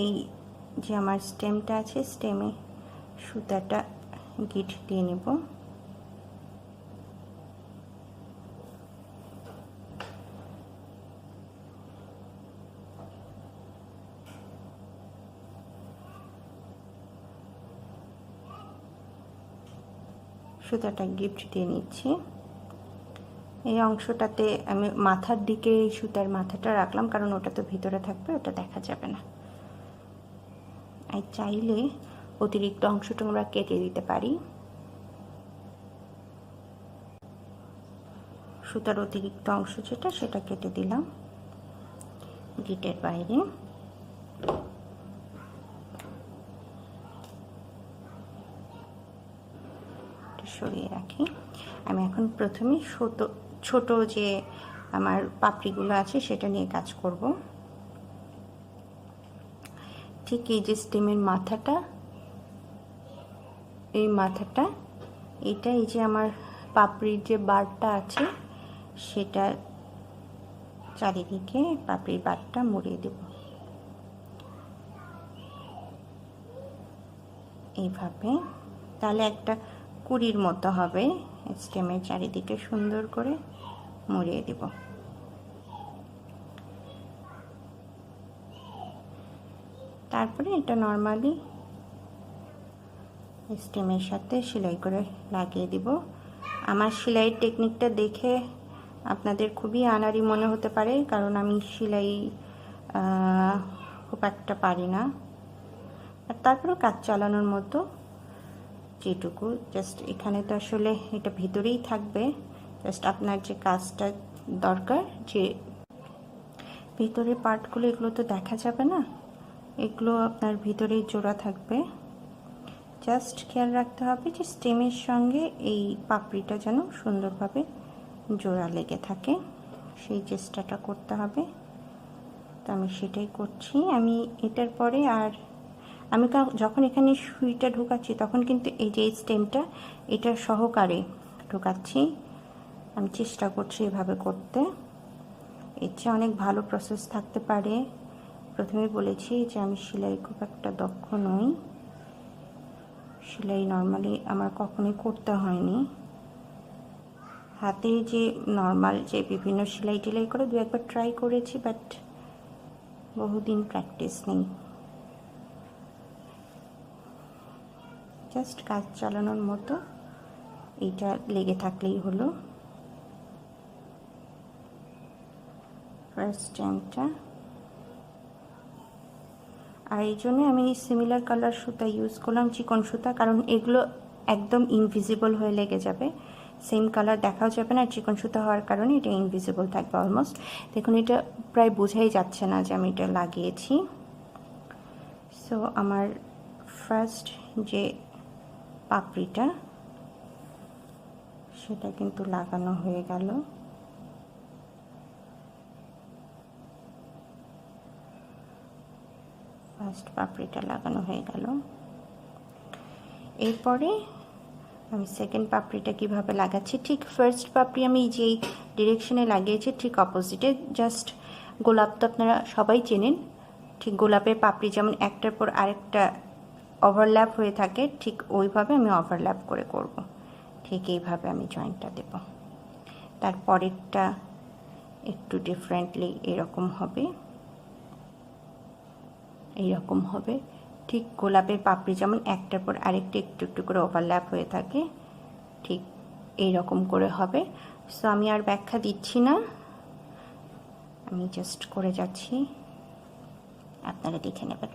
এই যে আমার স্টেমটা আছে স্টেমে সুতাটা গিট দিয়ে নেব। সুতাটা গিফট দিয়ে নিচ্ছি। এই অংশটাতে আমি মাথার দিকে এই সুতার মাথাটা রাখলাম, কারণ ওটা তো ভিতরে থাকবে, ওটা দেখা যাবে না। আর চাইলে অতিরিক্ত অংশটা আমরা কেটে দিতে পারি। সুতার অতিরিক্ত অংশ যেটা সেটা কেটে দিলাম গিটের বাইরে। সরিয়ে রাখি। আমি এখন প্রথমে ছোট যে আমার পাপড়িগুলো আছে সেটা নিয়ে কাজ করব। ঠিক এই যে স্টেমের মাথাটা, এই মাথাটা, এটা এই যে আমার পাপড়ির যে বারটা আছে সেটা চারিদিকে পাপড়ির বারটা মুড়িয়ে দেব এইভাবে। তাহলে একটা কুড়ির মতো হবে। স্টেমের চারিদিকে সুন্দর করে মুড়িয়ে দেব। তারপরে এটা নর্মালি স্টেমের সাথে সেলাই করে লাগিয়ে দিব। আমার সেলাইয়ের টেকনিকটা দেখে আপনাদের খুবই আনাড়ি মনে হতে পারে, কারণ আমি সেলাই খুব একটা পারি না। আর তারপরেও কাজ চালানোর মতো যেটুকু, জাস্ট এখানে তো আসলে এটা ভিতরেই থাকবে। জাস্ট আপনার যে কাজটা দরকার, যে ভিতরের পার্টগুলো, এগুলো তো দেখা যাবে না, এগুলো আপনার ভিতরেই জোড়া থাকবে। জাস্ট খেয়াল রাখতে হবে যে স্টেমের সঙ্গে এই পাপড়িটা যেন সুন্দরভাবে জোড়া লেগে থাকে, সেই চেষ্টাটা করতে হবে। তো আমি সেটাই করছি। আমি এটার পরে আর আমি যখন এখানে সুইটা ঢোকাচ্ছি তখন কিন্তু এই যে স্টেমটা এটা সহকারে ঢোকাচ্ছি। আমি চেষ্টা করছি এভাবে করতে। এর চেয়ে অনেক ভালো প্রসেস থাকতে পারে। প্রথমে বলেছি যে আমি সেলাই খুব একটা দক্ষ নই, সেলাই নর্মালি আমার কখনোই করতে হয়নি। হাতে যে নর্মাল যে বিভিন্ন সেলাই টেলাই করে দু একবার ট্রাই করেছি, বাট বহুদিন প্র্যাকটিস নেই। জাস্ট কাজ চালানোর মতো এইটা লেগে থাকলেই হলো। ফার্স্ট স্টেমটা, আর এই জন্য আমি সিমিলার কালার সুতা ইউজ করলাম, চিকন সুতা, কারণ এগুলো একদম ইনভিজিবল হয়ে লেগে যাবে, সেম কালার দেখাও যাবে না। চিকন সুতা হওয়ার কারণে এটা ইনভিজিবল থাকবে অলমোস্ট। দেখুন এটা প্রায় বোঝাই যাচ্ছে না যে আমি এটা লাগিয়েছি। সো আমার ফার্স্ট যে পাপড়িটা সেটা কিন্তু লাগানো হয়ে গেল। ফার্স্ট পাপড়িটা লাগানো হয়ে গেল। এরপরে আমি সেকেন্ড পাপড়িটা কিভাবে লাগাচ্ছি, ঠিক ফার্স্ট পাপড়ি আমি যেই ডিরেকশনে লাগিয়েছি ঠিক অপোজিটে। জাস্ট গোলাপ তো আপনারা সবাই চেনেন, ঠিক গোলাপের পাপড়ি যেমন একটার পর আরেকটা ওভারল্যাপ হয়ে থাকে, ঠিক ওইভাবে আমি ওভারল্যাপ করে করব। ঠিক এইভাবে আমি জয়েন্টটা দেব। তারপরেরটা একটু ডিফারেন্টলি এরকম হবে, এইরকম হবে। ঠিক গোলাপের পাপড়ি যেমন একটার পর আরেকটা একটু একটু করে ওভারল্যাপ হয়ে থাকে, ঠিক এইরকম করে হবে। সো আমি আর ব্যাখ্যা দিচ্ছি না, আমি জাস্ট করে যাচ্ছি, আপনারা দেখে নেবেন।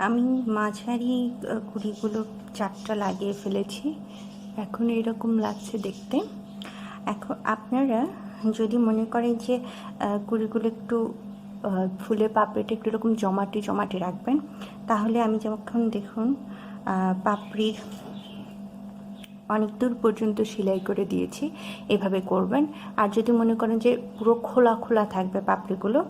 আমি মাঝারি কুড়িগুলো 4টা লাগিয়ে ফেলেছি। এখন এরকম লাগছে দেখতে। এখন আপনারা যদি মনে করেন যে কুড়িগুলো একটু ফুলে পাপড়িটা একটু এরকম জমাটি জমাটি রাখবেন, তাহলে আমি যখন দেখুন পাপড়ির অনেক দূর পর্যন্ত সেলাই করে দিয়েছি, এভাবে করবেন। আর যদি মনে করেন যে পুরো খোলা খোলা থাকবে পাপড়িগুলো,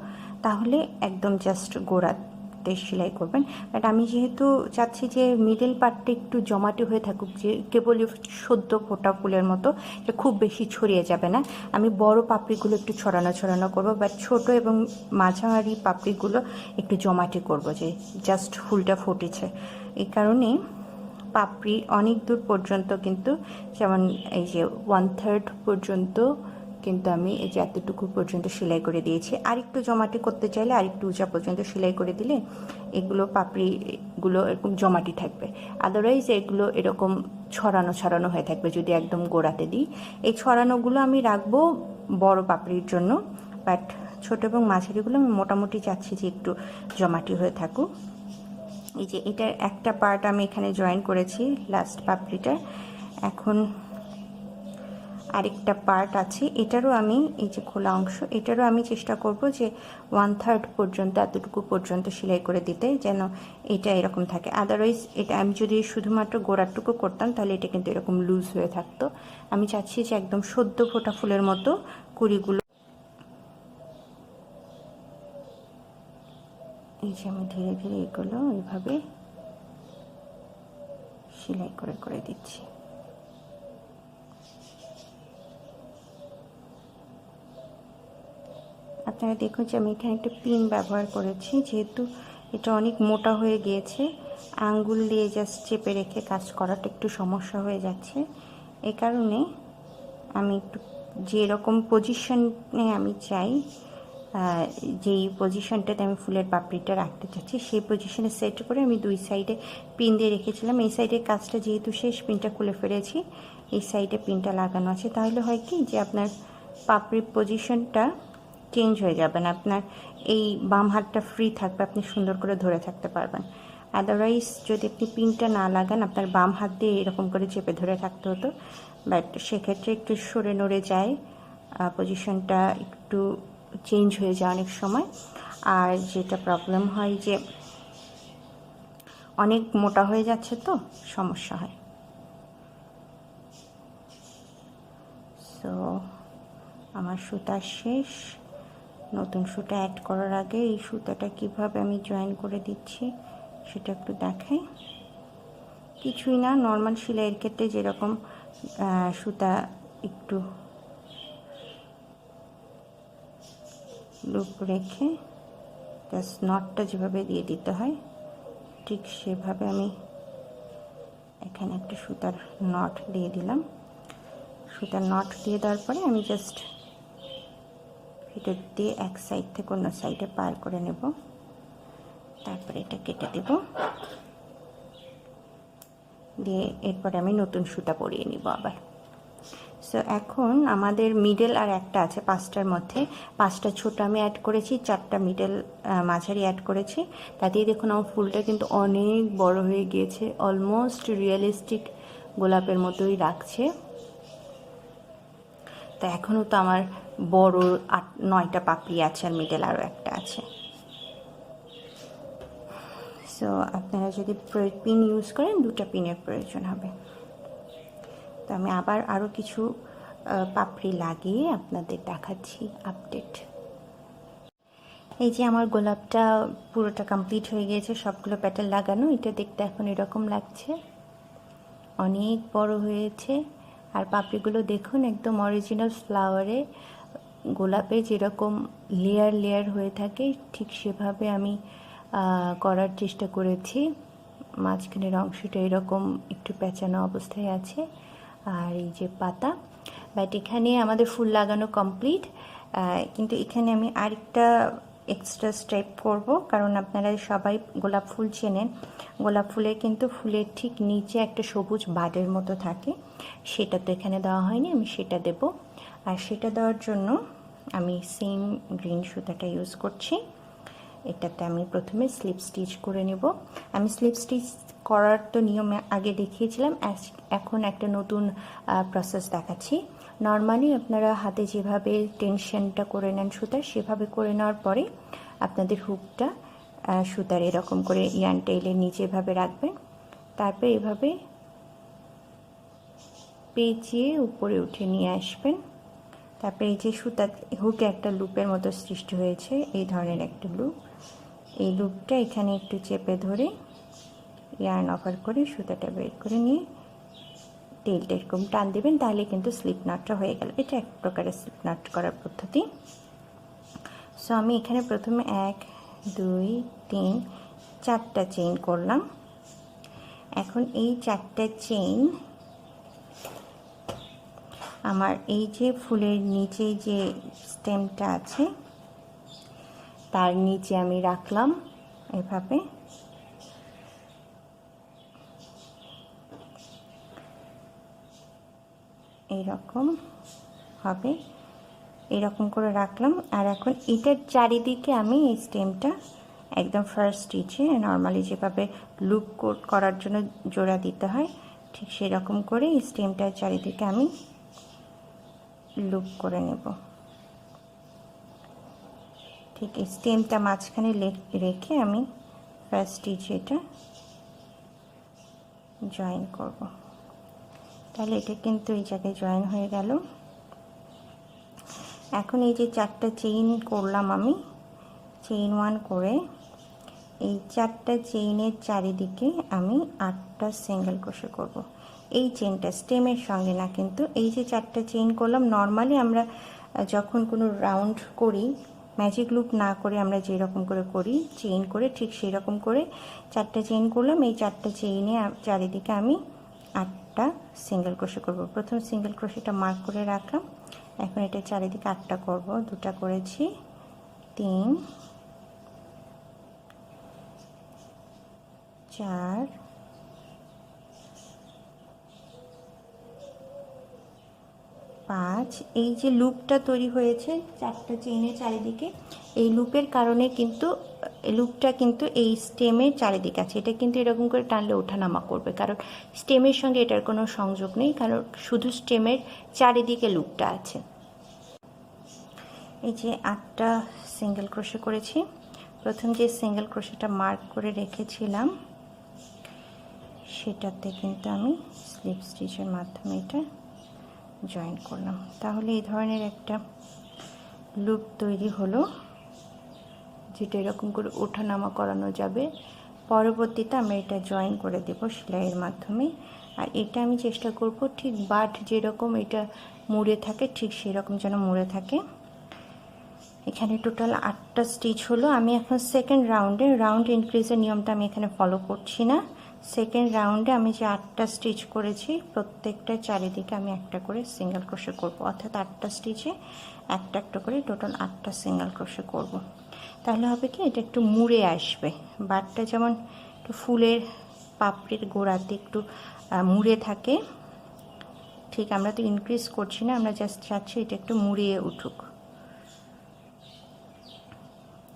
তাহলে একদম জাস্ট গোড়াতে সেলাই করবেন। বাট আমি যেহেতু চাচ্ছি যে মিডল পার্টটা একটু জমাটি হয়ে থাকুক, যে কেবলই সদ্য ফোটা ফুলের মতো, যে খুব বেশি ছড়িয়ে যাবে না, আমি বড় পাপড়িগুলো একটু ছড়ানো ছড়ানো করবো, বাট ছোট এবং মাঝারি পাপড়িগুলো একটু জমাটি করব, যে জাস্ট ফুলটা ফুটেছে। এই কারণে পাপড়ি অনেক দূর পর্যন্ত, কিন্তু যেমন এই যে 1/3 পর্যন্ত কিন্তু আমি এই যে এতটুকু পর্যন্ত সেলাই করে দিয়েছি। আর একটু জমাটি করতে চাইলে আর একটু উঁচা পর্যন্ত সেলাই করে দিলে এগুলো পাপড়িগুলো এরকম জমাটি থাকবে। আদারওয়াইজ এগুলো এরকম ছড়ানো ছড়ানো হয়ে থাকবে যদি একদম গোড়াতে দিই। এই ছড়ানোগুলো আমি রাখবো বড় পাপড়ির জন্য, বাট ছোট এবং মাঝারিগুলো আমি মোটামুটি চাচ্ছি যে একটু জমাটি হয়ে থাকুক। এই যে এটার একটা পার্ট আমি এখানে জয়েন করেছি লাস্ট পাপড়িটা। এখন আরেকটা পার্ট আছে, এটারও আমি এই যে খোলা অংশ, এটারও আমি চেষ্টা করব যে 1/3 পর্যন্ত, এতটুকু পর্যন্ত সেলাই করে দিতে, যেন এটা এরকম থাকে। আদারওয়াইজ এটা আমি যদি শুধুমাত্র গোড়াটুকু করতাম তাহলে এটা কিন্তু এরকম লুজ হয়ে থাকতো। আমি চাচ্ছি যে একদম সদ্য ফোটা ফুলের মতো কুড়িগুলো, এই যে আমি ধীরে ধীরে এগুলো এইভাবে সেলাই করে করে দিচ্ছি। আপনারা দেখুন যে আমি এখানে একটা পিন ব্যবহার করেছি, যেহেতু এটা অনেক মোটা হয়ে গিয়েছে, আঙ্গুল দিয়ে জাস্ট চেপে রেখে কাজ করাটা একটু সমস্যা হয়ে যাচ্ছে। এই কারণে আমি একটু যেরকম পজিশনে আমি চাই, যেই পজিশনটাতে আমি ফুলের পাপড়িটা রাখতে চাচ্ছি, সেই পজিশনে সেট করে আমি দুই সাইডে পিন দিয়ে রেখেছিলাম। এই সাইডের কাজটা যেহেতু শেষ, পিনটা খুলে ফেলেছি, এই সাইডে পিনটা লাগানো আছে। তাহলে হয় কি যে আপনার পাপড়ির পজিশনটা চেঞ্জ হয়ে যাবে না, আপনার এই বাম হাতটা ফ্রি থাকবে, আপনি সুন্দর করে ধরে থাকতে পারবেন। আদারওয়াইজ যদি আপনি পিনটা না লাগান, আপনার বাম হাত দিয়ে এরকম করে চেপে ধরে থাকতে হতো, বাট সেক্ষেত্রে একটু সরে নড়ে যায়, পজিশনটা একটু চেঞ্জ হয়ে যায় অনেক সময়। আর যেটা প্রবলেম হয় যে অনেক মোটা হয়ে যাচ্ছে, তো সমস্যা হয়। সো আমার সুতা শেষ। নতুন সুতা অ্যাড করার আগে এই সুতাটা কিভাবে আমি জয়েন করে দিচ্ছি সেটা একটু দেখাই। কিছুই না, নর্মাল সেলাইয়ের ক্ষেত্রে যেরকম সুতা একটু লুপ রেখে জাস্ট নটটা যেভাবে দিয়ে দিতে হয়, ঠিক সেভাবে আমি এখানে একটা সুতার নট দিয়ে দিলাম। সুতার নট দিয়ে দেওয়ার পরে আমি জাস্ট ভিতর দিয়ে এক সাইড থেকে অন্য সাইডে পার করে নেব, তারপরে এটা কেটে দেব, দিয়ে এরপরে আমি নতুন সুতা পরিয়ে নিব আবার। সো এখন আমাদের মিডল আর একটা আছে, 5টার মধ্যে 5টা ছোট আমি অ্যাড করেছি, 4টা মিডল মাঝারি অ্যাড করেছি। তাতেই দেখুন আমার ফুলটা কিন্তু অনেক বড় হয়ে গিয়েছে, অলমোস্ট রিয়েলিস্টিক গোলাপের মতোই লাগছে। তো এখনও তো আমার বড় 8-9টা পাপড়ি আছে, আর মিডল আরও একটা আছে। সো আপনারা যদি পিন ইউজ করেন, 2টা পিনের প্রয়োজন হবে। তো আমি আবার আরও কিছু পাপড়ি লাগিয়ে আপনাদের দেখাচ্ছি আপডেট। এই যে আমার গোলাপটা পুরোটা কমপ্লিট হয়ে গিয়েছে, সবগুলো প্যাটার্ন লাগানো। এটা দেখতে এখন এরকম লাগছে, অনেক বড় হয়েছে। আর পাপড়িগুলো দেখুন একদম অরিজিনাল ফ্লাওয়ারে, গোলাপে যেরকম লেয়ার লেয়ার হয়ে থাকে ঠিক সেভাবে আমি করার চেষ্টা করেছি। মাঝখানের অংশটা এরকম একটু পেঁচানো অবস্থায় আছে, আর এই যে পাতা। বাট এখানে আমাদের ফুল লাগানো কমপ্লিট, কিন্তু এখানে আমি আরেকটা এক্সট্রা স্টেপ করব, কারণ আপনারা সবাই গোলাপ ফুল চেনেন। গোলাপ ফুলের কিন্তু ফুলের ঠিক নিচে একটা সবুজ বাডের মতো থাকে, সেটা তো এখানে দেওয়া হয়নি, আমি সেটা দেব। আর সেটা দেওয়ার জন্য আমি সেম গ্রিন সুতাটা ইউজ করছি। এটাতে আমি প্রথমে স্লিপ স্টিচ করে নেব। আমি স্লিপ স্টিচ করার তো নিয়ম আগে দেখিয়েছিলাম, এখন একটা নতুন প্রসেস দেখাচ্ছি। নর্মালি আপনারা হাতে যেভাবে টেনশনটা করে নেন সুতার, সেভাবে করে নেওয়ার পরে আপনাদের হুকটা সুতার এরকম করে ইয়ার্ন টেইলের নিচে এভাবে রাখবেন। তারপর এভাবে পেঁচিয়ে উপরে উঠে নিয়ে আসবেন। তারপরে এই যে সুতা হুকে একটা লুপের মতো সৃষ্টি হয়েছে, এই ধরনের একটা লুপ, এই লুপটা এখানে একটু চেপে ধরে ইয়ার্ন অফার করে সুতাটা বের করে নিয়ে টেইলটা এরকম টান দেবেন, তাহলে কিন্তু স্লিপ নটটা হয়ে গেল। এটা এক প্রকারের স্লিপ নট করার পদ্ধতি। সো আমি এখানে প্রথমে 1 2 3 4টা চেইন করলাম। এখন এই 4টা চেইন আমার এই যে ফুলের নিচে যে স্টেমটা আছে তার নিচে আমি রাখলাম এভাবে। এইরকম হবে, এরকম করে রাখলাম। আর এখন এটার চারিদিকে আমি এই স্টেমটা একদম ফার্স্ট স্টিচে নর্মালি যেভাবে লুপ কোট করার জন্য জোড়া দিতে হয়, ঠিক সেরকম করে এই স্টেমটার চারিদিকে আমি লুপ করে নেব। ঠিক এই স্টেমটা মাঝখানে রেখে আমি ফার্স্ট স্টিচে এটা জয়েন করব। তাহলে এটা কিন্তু এই জায়গায় জয়েন হয়ে গেল। এখন এই যে 4টা চেইন করলাম আমি, চেইন 1 করে এই 4টা চেইনের চারিদিকে আমি 8টা সিঙ্গেল ক্রোশে করব। এই চেইনটা স্টেমের সঙ্গে না, কিন্তু এই যে 4টা চেইন করলাম, নর্মালি আমরা যখন কোনো রাউন্ড করি ম্যাজিক লুপ না করে আমরা যেরকম করে করি চেইন করে, ঠিক সেই রকম করে 4টা চেইন করলাম। এই 4টা চেইনে চারিদিকে আমি 8টা সিঙ্গেল ক্রোশে করব। প্রথম সিঙ্গেল ক্রোশেটা মার্ক করে রাখলাম। এখন এটা চারিদিকে 8টা করব। 2টা করেছি, 3 4 5। এই যে লুপটা তৈরি হয়েছে 4টা চেইনের চারিদিকে, এই লুপের কারণে কিন্তু লুপটা কিন্তু এই স্টেমের চারিদিকে আছে। এটা কিন্তু এরকম করে টানলে ওঠানামা করবে, কারণ স্টেমের সঙ্গে এটার কোনো সংযোগ নেই, কারণ শুধু স্টেমের চারিদিকে লুপটা আছে। এই যে 8টা সিঙ্গেল ক্রোশে করেছি। প্রথম যে সিঙ্গেল ক্রোশেটা মার্ক করে রেখেছিলাম সেটাতে কিন্তু আমি স্লিপ স্টিচের মাধ্যমে এটা জয়েন করলাম। তাহলে এই ধরনের একটা লুপ তৈরি হলো, যেটা এরকম করে ওঠানামা করানো যাবে। পরবর্তীতে আমরা এটা জয়েন করে দেব সেলাইয়ের মাধ্যমে। আর এটা আমি চেষ্টা করব ঠিক বাট যেরকম এটা মুড়ে থাকে ঠিক সেরকম যেন মুড়ে থাকে। এখানে টোটাল 8টা স্টিচ হলো। আমি এখন সেকেন্ড রাউন্ডে, রাউন্ড ইনক্রিজের নিয়মটা আমি এখানে ফলো করছি না। সেকেন্ড রাউন্ডে আমি যে 8টা স্টিচ করেছি প্রত্যেকটা চারিদিকে আমি একটা করে সিঙ্গেল ক্রোশে করব, অর্থাৎ 8টা স্টিচে একটা একটা করে টোটাল 8টা সিঙ্গেল ক্রোশে করব। তাহলে হবে কি, এটা একটু মুড়ে আসবে। বাটটা যেমন একটু ফুলের পাপড়ির গোড়াতে একটু মুড়ে থাকে, ঠিক আমরা তো ইনক্রিজ করছি না, আমরা জাস্ট চাচ্ছি এটা একটু মুড়িয়ে উঠুক।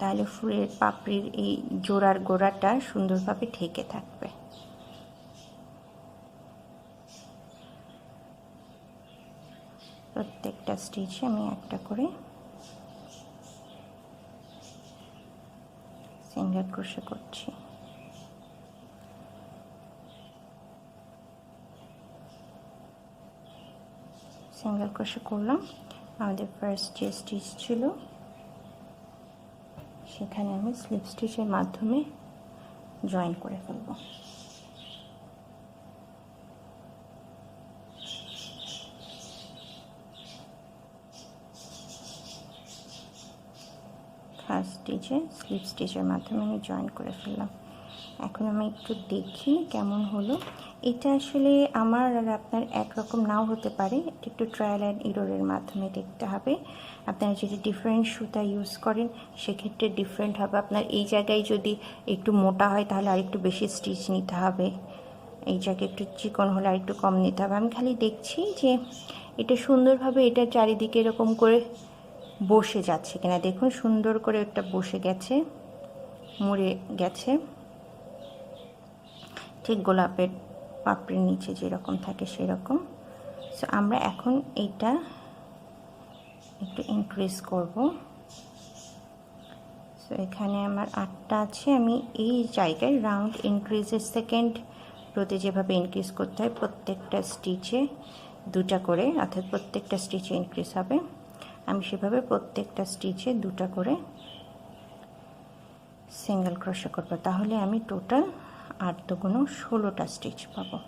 তাহলে ফুলের পাপড়ির এই জোড়ার গোড়াটা সুন্দরভাবে ঢেকে থাকবে। প্রত্যেকটা স্টিচে আমি একটা করে সিঙ্গেল ক্রোশে করছি। সিঙ্গেল ক্রোশে করলাম। আমাদের ফার্স্ট যে স্টিচ ছিল সেখানে আমি স্লিপ স্টিচের মাধ্যমে জয়েন করে ফেলব। ফার্স্ট স্টিচে স্লিপ স্টিচের মাধ্যমে আমি জয়েন করে ফেললাম। এখন আমি একটু দেখি কেমন হলো। এটা আসলে আমার আর আপনার একরকম নাও হতে পারে, এটা একটু ট্রায়াল অ্যান্ড এররের মাধ্যমে দেখতে হবে। আপনারা যদি ডিফারেন্ট সুতা ইউজ করেন সেক্ষেত্রে ডিফারেন্ট হবে। আপনার এই জায়গায় যদি একটু মোটা হয় তাহলে আরেকটু বেশি স্টিচ নিতে হবে, এই জায়গায় একটু চিকন হলে আরেকটু কম নিতে হবে। আমি খালি দেখছি যে এটা সুন্দরভাবে এটা চারিদিকে এরকম করে বসে যাচ্ছে কিনা। দেখুন সুন্দর করে একটা বসে গেছে। মুড়ে গেছে, ঠিক গোলাপের পাপড়ির নিচে যেরকম থাকে সেরকম। সো আমরা এখন এইটা একটু ইনক্রিজ করব। সো এখানে আমার 8টা আছে, আমি এই জায়গায় রাউন্ড ইনক্রিজের সেকেন্ড রোতে যেভাবে ইনক্রিজ করতে হয় প্রত্যেকটা স্টিচে 2টা করে, অর্থাৎ প্রত্যেকটা স্টিচে ইনক্রিজ হবে, আমি সেভাবে প্রত্যেকটা স্টিচে 2টা করে সিঙ্গেল ক্রোশে করব। তাহলে আমি টোটাল 8 দুগুণ 16টা স্টিচ পাবো।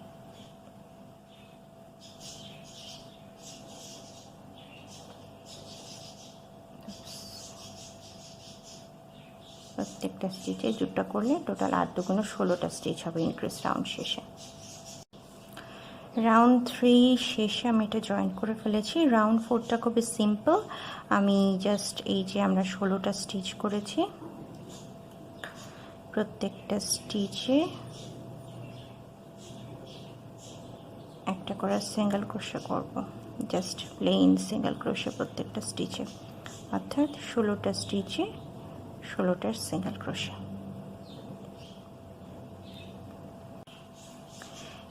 প্রত্যেকটা স্টিচে 2টা করলে টোটাল 8 দুগুণ 16টা স্টিচ হবে ইনক্রিজ রাউন্ড শেষে। রাউন্ড 3 শেষে আমি এটা জয়েন করে ফেলেছি। রাউন্ড 4টা খুবই সিম্পল, আমি জাস্ট এই যে আমরা 16টা স্টিচ করেছি, প্রত্যেকটা স্টিচে একটা করে সিঙ্গেল ক্রোশে করব, জাস্ট প্লেন সিঙ্গেল ক্রোশে প্রত্যেকটা স্টিচে, অর্থাৎ 16টা স্টিচে 16টার সিঙ্গেল ক্রোশে।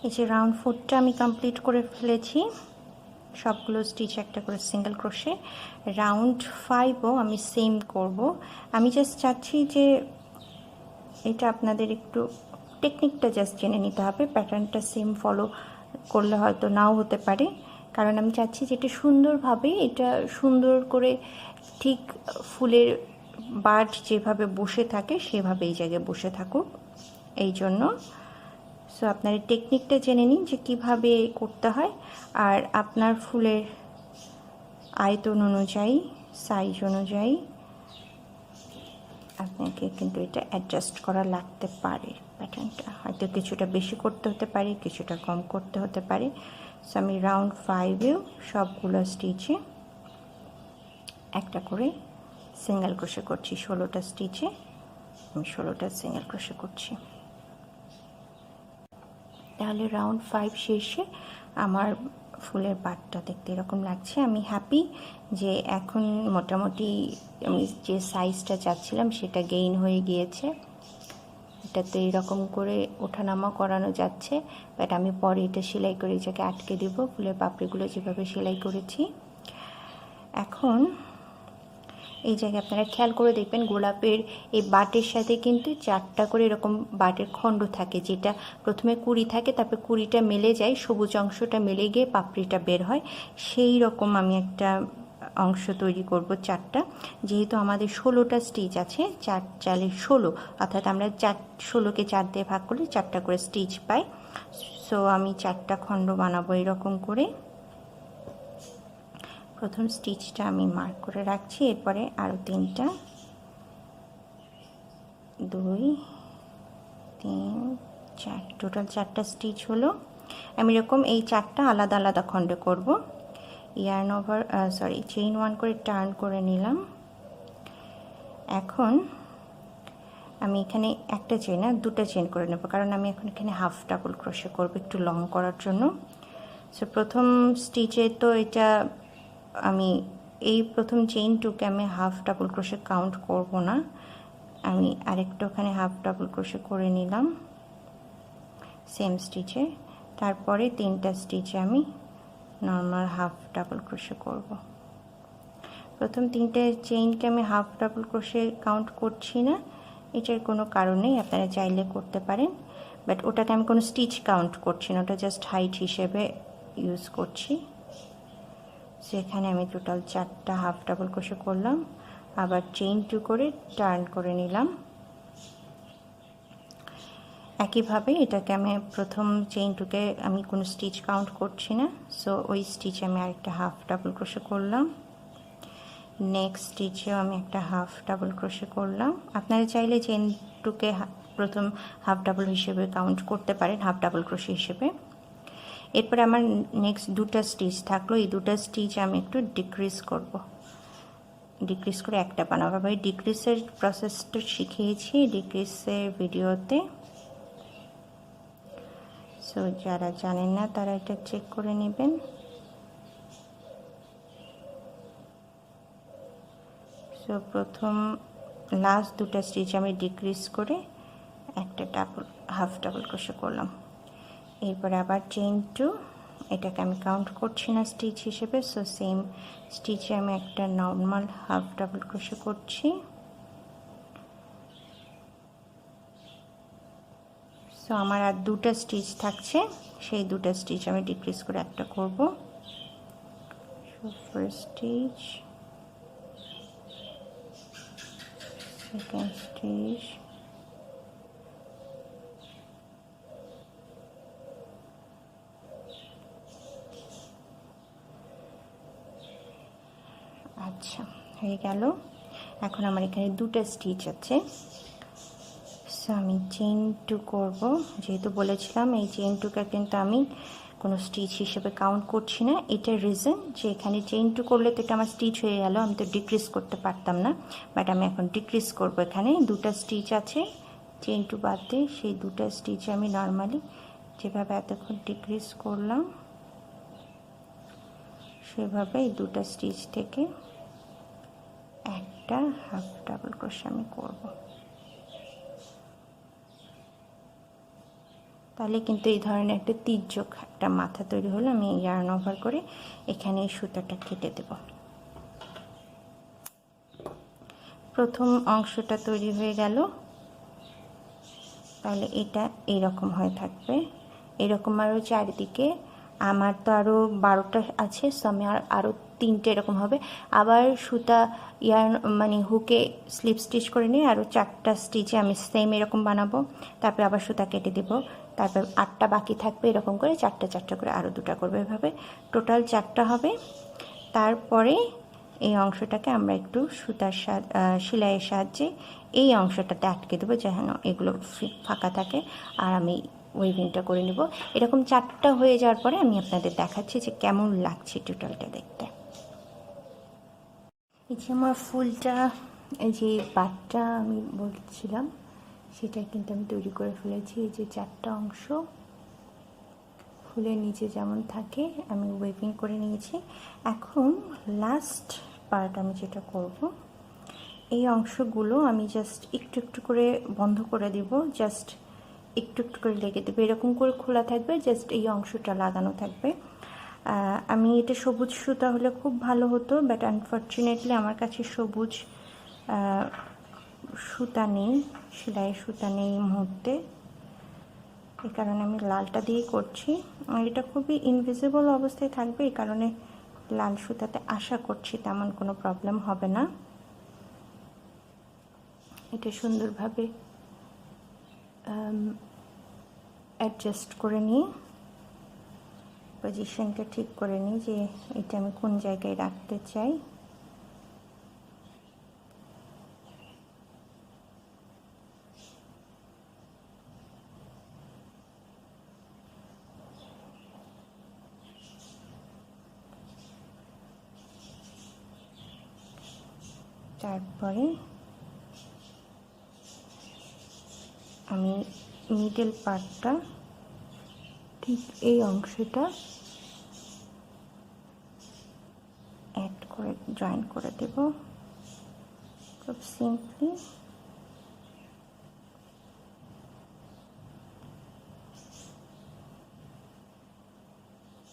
এই যে রাউন্ড 4টা আমি কমপ্লিট করে ফেলেছি, সবগুলো স্টিচ একটা করে সিঙ্গেল ক্রোশে। রাউন্ড 5ও আমি সেম করব। আমি জাস্ট চাচ্ছি যে এটা আপনাদের একটু টেকনিকটা জাস্ট জেনে নিতে হবে, প্যাটার্নটা সেম ফলো করলে হয়তো নাও হতে পারে, কারণ আমি চাচ্ছি যে এটা সুন্দরভাবে, এটা সুন্দর করে ঠিক ফুলের বাড যেভাবে বসে থাকে সেভাবে এই জায়গায় বসে থাকুক, এই জন্য। সো আপনার টেকনিকটা জেনে নিন যে কীভাবে করতে হয়, আর আপনার ফুলের আয়তন অনুযায়ী, সাইজ অনুযায়ী আপনাকে কিন্তু এটা অ্যাডজাস্ট করা লাগতে পারে। প্যাটার্নটা হয়তো কিছুটা বেশি করতে হতে পারে, কিছুটা কম করতে হতে পারে। সো আমি রাউন্ড 5এও সবগুলো স্টিচে একটা করে সিঙ্গেল ক্রোশে করছি, 16টা স্টিচে আমি 16টা সিঙ্গেল ক্রোশে করছি। তাহলে রাউন্ড 5 শেষে আমার ফুলের পাটটা দেখতে এরকম লাগছে। আমি হ্যাপি যে এখন মোটামুটি আমি যে সাইজটা চাচ্ছিলাম সেটা গেইন হয়ে গিয়েছে, এটাতে এরকম করে ওঠানামা করানো যাচ্ছে। বাট আমি পরে এটা সেলাই করে এই জায়গায় আটকে দেব, ফুলের পাপড়িগুলো যেভাবে সেলাই করেছি। এখন এই জায়গায় আপনারা খেয়াল করে দেখবেন গোলাপের এই বাটের সাথে কিন্তু 4টা করে এরকম বাটের খণ্ড থাকে, যেটা প্রথমে কুড়ি থাকে, তারপর কুড়িটা মেলে যায়, সবুজ অংশটা মেলে গিয়ে পাপড়িটা বের হয়, সেই রকম আমি একটা অংশ তৈরি করব 4টা। যেহেতু আমাদের 16টা স্টিচ আছে, 4 4 16, অর্থাৎ আমরা 16কে 4 দিয়ে ভাগ করলে 4টা করে স্টিচ পাই। সো আমি 4টা খণ্ড বানাবো এরকম করে। প্রথম স্টিচটা আমি মার্ক করে রাখছি, এরপরে আরও 3টা, 2 3 4, টোটাল 4টা স্টিচ হলো। আমি এরকম এই 4টা আলাদা আলাদা খণ্ডে করব। ইয়ার্ন ওভার চেইন 1 করে টার্ন করে নিলাম। এখন আমি এখানে একটা চেন আর 2টা চেন করে নেব, কারণ আমি এখন এখানে হাফ ডাবল ক্রোশে করব একটু লং করার জন্য। সো প্রথম স্টিচে তো এটা আমি এই প্রথম চেইনটুকে আমি হাফ ডাবল ক্রোশে কাউন্ট করব না, আমি আরেকটা ওখানে হাফ ডাবল ক্রোশে করে নিলাম সেম স্টিচে। তারপরে 3টা স্টিচে আমি নর্মাল হাফ ডাবল ক্রোশে করব। প্রথম 3টে চেইনকে আমি হাফ ডাবল ক্রোশে কাউন্ট করছি না, এটার কোনো কারণ নেই, আপনারা চাইলে করতে পারেন, বাট ওটাকে আমি কোনো স্টিচ কাউন্ট করছি না, ওটা জাস্ট হাইট হিসেবে ইউজ করছি। সেখানে আমি টোটাল 4টা হাফ ডাবল ক্রোশে করলাম, আবার চেইন 2 করে টার্ন করে নিলাম। একইভাবে এটাকে আমি প্রথম চেইন 2কে আমি কোনো স্টিচ কাউন্ট করছি না, সো ওই স্টিচে আমি আরেকটা হাফ ডাবল ক্রোশে করলাম। নেক্সট স্টিচেও আমি একটা হাফ ডাবল ক্রোশে করলাম। আপনারা চাইলে চেইন 2কে প্রথম হাফ ডাবল হিসেবে কাউন্ট করতে পারেন, হাফ ডাবল ক্রোশে হিসেবে। এরপরে আমার নেক্সট 2টা স্টিচ থাকলো, এই 2টা স্টিচ আমি একটু ডিক্রিজ করব, ডিক্রিজ করে একটা বানাবো। আমি ডিক্রিজের প্রসেসটা শিখিয়েছি ডিক্রিজের ভিডিওতে, সো যারা জানেন না তারা এটা চেক করে নেবেন। সো প্রথম লাস্ট দুটো স্টিচ আমি ডিক্রিজ করে একটা হাফ ডাবল ক্রোশে করলাম। এরপরে আবার চেইন 2, এটাকে আমি কাউন্ট করছি না স্টিচ হিসেবে, সো সেম স্টিচে আমি একটা নর্মাল হাফ ডাবল ক্রোশে করছি। সো আমার আর দুটো স্টিচ থাকছে, সেই দুটো স্টিচ আমি ডিক্রিজ করে একটা করব। So first stitch, second stitch, আচ্ছা হয়ে গেল। এখন আমার এখানে দুটো স্টিচ আছে, সো আমি চেইন 2 করব। যেহেতু বলেছিলাম এই চেইন 2কে কিন্তু আমি কোনো স্টিচ হিসেবে কাউন্ট করছি না। এটার রিজন যে এখানে চেইন 2 করলে তো এটা আমার স্টিচ হয়ে গেল, আমি তো ডিক্রিজ করতে পারতাম না, বাট আমি এখন ডিক্রিজ করব। এখানে দুটো স্টিচ আছে চেইন 2 বাদ দিয়ে, সেই দুটো স্টিচ আমি নর্মালি যেভাবে এতক্ষণ ডিক্রিজ করলাম সেভাবে এই দুটো স্টিচ থেকে একটা হাফ ডাবল ক্রোশে আমি করব। তাহলে কিন্তু এই ধরনের একটা তির্যক একটা মাথা তৈরি হলো। আমি ইয়ার্ন ওভার করে এখানে এই সুতাটা কেটে দেব। প্রথম অংশটা তৈরি হয়ে গেল। তাহলে এটা এইরকম হয়ে থাকবে, এরকম আরও চারিদিকে। আমার তো আরও 12টা আছে, সো আমি আরও 3টে এরকম হবে। আবার সুতা ইয়ার্ন মানে হুকে স্লিপ স্টিচ করে নিয়ে আরও 4টা স্টিচে আমি সেম এরকম বানাবো। তারপরে আবার সুতা কেটে দেবো, তারপর 8টা বাকি থাকবে, এরকম করে 4টা করে আরও 2টা করবে, এভাবে টোটাল 4টা হবে। তারপরে এই অংশটাকে আমরা একটু সুতার সেলাইয়ের সাহায্যে এই অংশটাতে আটকে দেবো যেন এগুলো ফাঁকা থাকে, আর আমি ওয়েভিংটা করে নেব। এরকম 4টা হয়ে যাওয়ার পরে আমি আপনাদের দেখাচ্ছি যে কেমন লাগছে টোটালটা দেখতে। এই যে আমার ফুলটা, যে পাটটা আমি বলছিলাম সেটা কিন্তু আমি তৈরি করে ফেলেছি। এই যে 4টা অংশ ফুলের নিচে যেমন থাকে আমি ওয়েভিং করে নিয়েছি। এখন লাস্ট পার্ট আমি যেটা করব, এই অংশগুলো আমি জাস্ট একটু একটু করে বন্ধ করে দিব, জাস্ট একটু একটু করে লেগে দেবে, এরকম করে খোলা থাকবে, জাস্ট এই অংশটা লাগানো থাকবে। আমি এটা সবুজ সুতা হলে খুব ভালো হতো, বাট আনফর্চুনেটলি আমার কাছে সবুজ সুতা নেই, সেলাইয়ের সুতা নেই এই মুহূর্তে, এই কারণে আমি লালটা দিয়েই করছি। আর এটা খুবই ইনভিজিবল অবস্থায় থাকবে, এই কারণে লাল সুতাতে আশা করছি তেমন কোনো প্রবলেম হবে না। এটা সুন্দরভাবে অ্যাডজাস্ট করে নিই, পজিশনটা ঠিক করে নিই যে এটা আমি কোন জায়গায় রাখতে চাই। তারপরে আমি মিডল পার্টটা ঠিক এই অংশটা অ্যাড করে জয়েন করে দেব খুব সিম্পলি।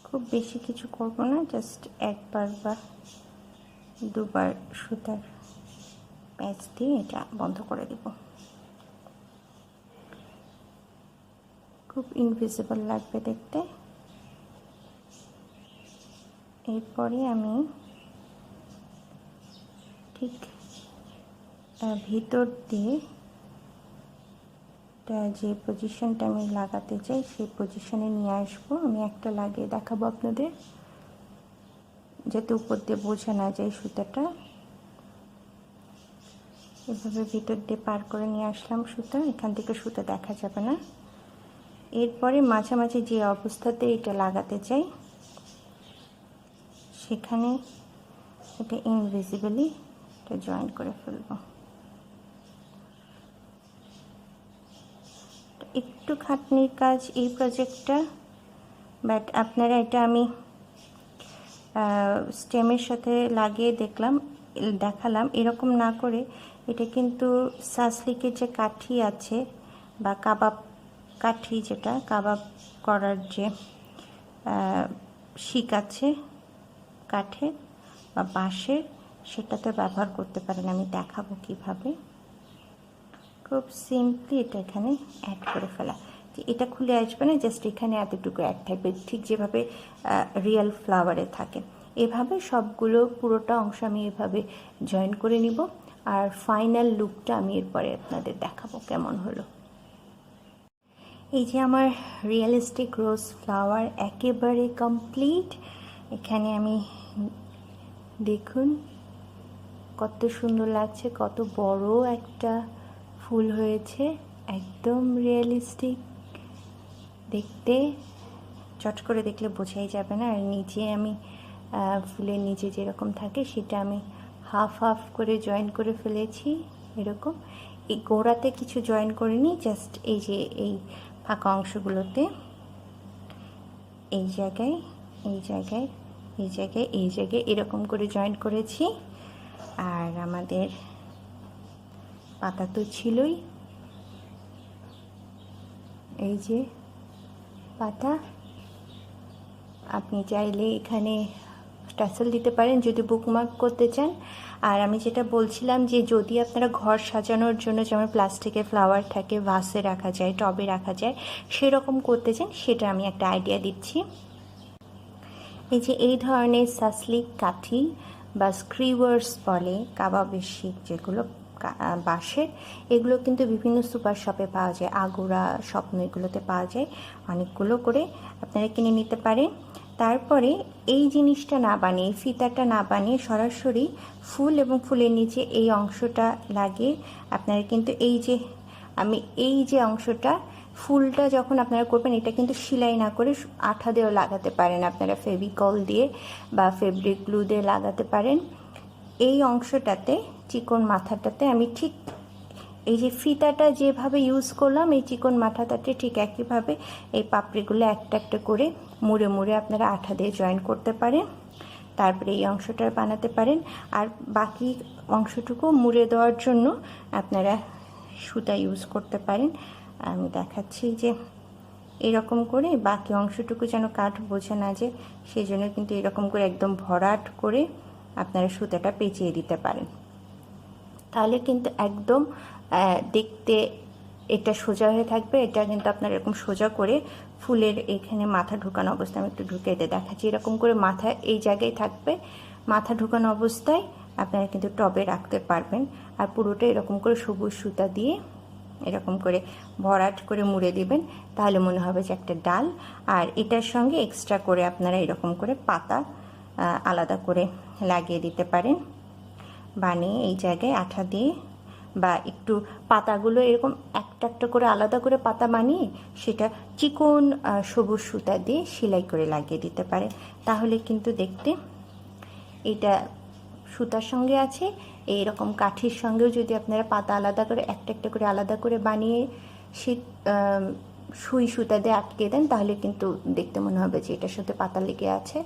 খুব বেশি কিছু করব না, জাস্ট একবার বা দুবার সুতার প্যাচ দিয়ে এটা বন্ধ করে দেব। খুব ইনভিজিবল লাগবে দেখতে। এরপরে আমি ঠিক ভিতর দিয়ে যে পজিশনটা আমি লাগাতে চাই সেই পজিশনে নিয়ে আসবো। আমি একটা লাগিয়ে দেখাবো আপনাদের, যাতে উপর দিয়ে বোঝা না যায় সুতাটা। এভাবে ভিতর দিয়ে পার করে নিয়ে আসলাম সুতা, এখান থেকে সুতা দেখা যাবে না। এরপরে মাঝামাঝি যে অবস্থাতে এটা লাগাতে চাই সেখানে এটা ইনভিজিবলি এটা জয়েন করে ফেলবো। একটু খাটনির কাজ এই প্রজেক্টটা, বাট আপনারা এটা আমি স্টেমের সাথে লাগিয়ে দেখালাম, এরকম না করে এটা কিন্তু সাসলিকের যে কাঠি আছে বা কাবাব কাঠি, যেটা কাবাব করার যে শিক আছে কাঠের বা বাঁশের, সেটাতে ব্যবহার করতে পারেন। আমি দেখাবো কিভাবে। খুব সিম্পলি এটা এখানে অ্যাড করে ফেলা, যে এটা খুলে আসবে না, জাস্ট এখানে এতটুকু অ্যাড থাকবে, ঠিক যেভাবে রিয়েল ফ্লাওয়ারে থাকে। এভাবে সবগুলো পুরোটা অংশ আমি এভাবে জয়েন করে নিব, আর ফাইনাল লুকটা আমি এরপরে আপনাদের দেখাবো কেমন হলো। এই যে আমার রিয়েলিস্টিক রোজ ফ্লাওয়ার একেবারে কমপ্লিট। এখানে আমি দেখুন কত সুন্দর লাগছে, কত বড় একটা ফুল হয়েছে, একদম রিয়েলিস্টিক দেখতে, চট করে দেখলে বোঝাই যাবে না। আর নিচে আমি ফুলের নিচে যেরকম থাকে সেটা আমি হাফ হাফ করে জয়েন করে ফেলেছি এরকম। এই গোড়াতে কিছু জয়েন করিনি, জাস্ট এই যে এই ফাঁকা অংশগুলোতে এই জায়গায় এই জায়গায় এই জায়গায় এই জায়গায় এরকম করে জয়েন করেছি। আর আমাদের পাতা তো ছিলই, এই যে পাতা, আপনি চাইলে এখানে টাসেল দিতে পারেন যদি বুকমার্ক করতে চান। আর আমি যেটা বলছিলাম যে যদি আপনারা ঘর সাজানোর জন্য যেমন প্লাস্টিকের ফ্লাওয়ার থাকে, ভাসে রাখা যায়, টবে রাখা যায়, সেরকম করতে চান, সেটা আমি একটা আইডিয়া দিচ্ছি। এই যে এই ধরনের সাসলিক কাঠি বা স্ক্রিওয়ার্স বলে, কাবাবের শিক যেগুলো বাঁশের, এগুলো কিন্তু বিভিন্ন সুপার শপে পাওয়া যায়, আগোরা, স্বপ্ন, এগুলোতে পাওয়া যায়। অনেকগুলো করে আপনারা কিনে নিতে পারেন। তারপরে এই জিনিসটা না বানিয়ে, ফিতাটা না বানিয়ে সরাসরি ফুল এবং ফুলের নিচে এই অংশটা লাগিয়ে আপনারা কিন্তু এই যে অংশটা, ফুলটা যখন আপনারা করবেন, এটা কিন্তু সেলাই না করে আঠা দিয়েও লাগাতে পারেন, আপনারা ফেভিকল দিয়ে বা ফেব্রিক গ্লু দিয়ে লাগাতে পারেন। এই অংশটাতে, চিকন মাথাটাতে আমি ঠিক এই যে ফিতাটা যেভাবে ইউজ করলাম, এই চিকন মাথাটাতে ঠিক একইভাবে এই পাপড়িগুলো একটা একটা করে মুড়ে মুড়ে আপনারা আঠা দিয়ে জয়েন করতে পারেন। তারপরে এই অংশটা বানাতে পারেন। আর বাকি অংশটুকু মুড়ে দেওয়ার জন্য আপনারা সুতা ইউজ করতে পারেন। আমি দেখাচ্ছি যে এরকম করে বাকি অংশটুকু যেন কাঠ বোঝে না যায়, সেই জন্য কিন্তু এরকম করে একদম ভরাট করে আপনারা সুতাটা পেঁচিয়ে দিতে পারেন। তাহলে কিন্তু একদম দেখতে এটা সোজা হয়ে থাকবে। এটা কিন্তু আপনার এরকম সোজা করে ফুলের এখানে মাথা ঢুকানো অবস্থায়, আমি একটু ঢুকিয়ে দিয়ে দেখাচ্ছি, এরকম করে মাথা এই জায়গায় থাকবে, মাথা ঢুকানো অবস্থায় আপনারা কিন্তু টবে রাখতে পারবেন। আর পুরোটা এরকম করে সবুজ সুতা দিয়ে এরকম করে ভরাট করে মুড়ে দিবেন, তাহলে মনে হবে যে একটা ডাল। আর এটার সঙ্গে এক্সট্রা করে আপনারা এরকম করে পাতা আলাদা করে লাগিয়ে দিতে পারেন, বানিয়ে এই জায়গায় আঠা দিয়ে, বা একটু পাতাগুলো এরকম একটা একটা করে আলাদা করে পাতা বানিয়ে সেটা চিকন সবুজ সুতা দিয়ে সেলাই করে লাগিয়ে দিতে পারেন। তাহলে কিন্তু দেখতে এটা সুতার সঙ্গে আছে, এইরকম কাঠির সঙ্গেও যদি আপনারা পাতা আলাদা করে একটা একটা করে আলাদা করে বানিয়ে সুই সুতা দিয়ে আটকে দেন, তাহলে কিন্তু দেখতে মনে হবে যে এটার সাথে পাতা লেগে আছে।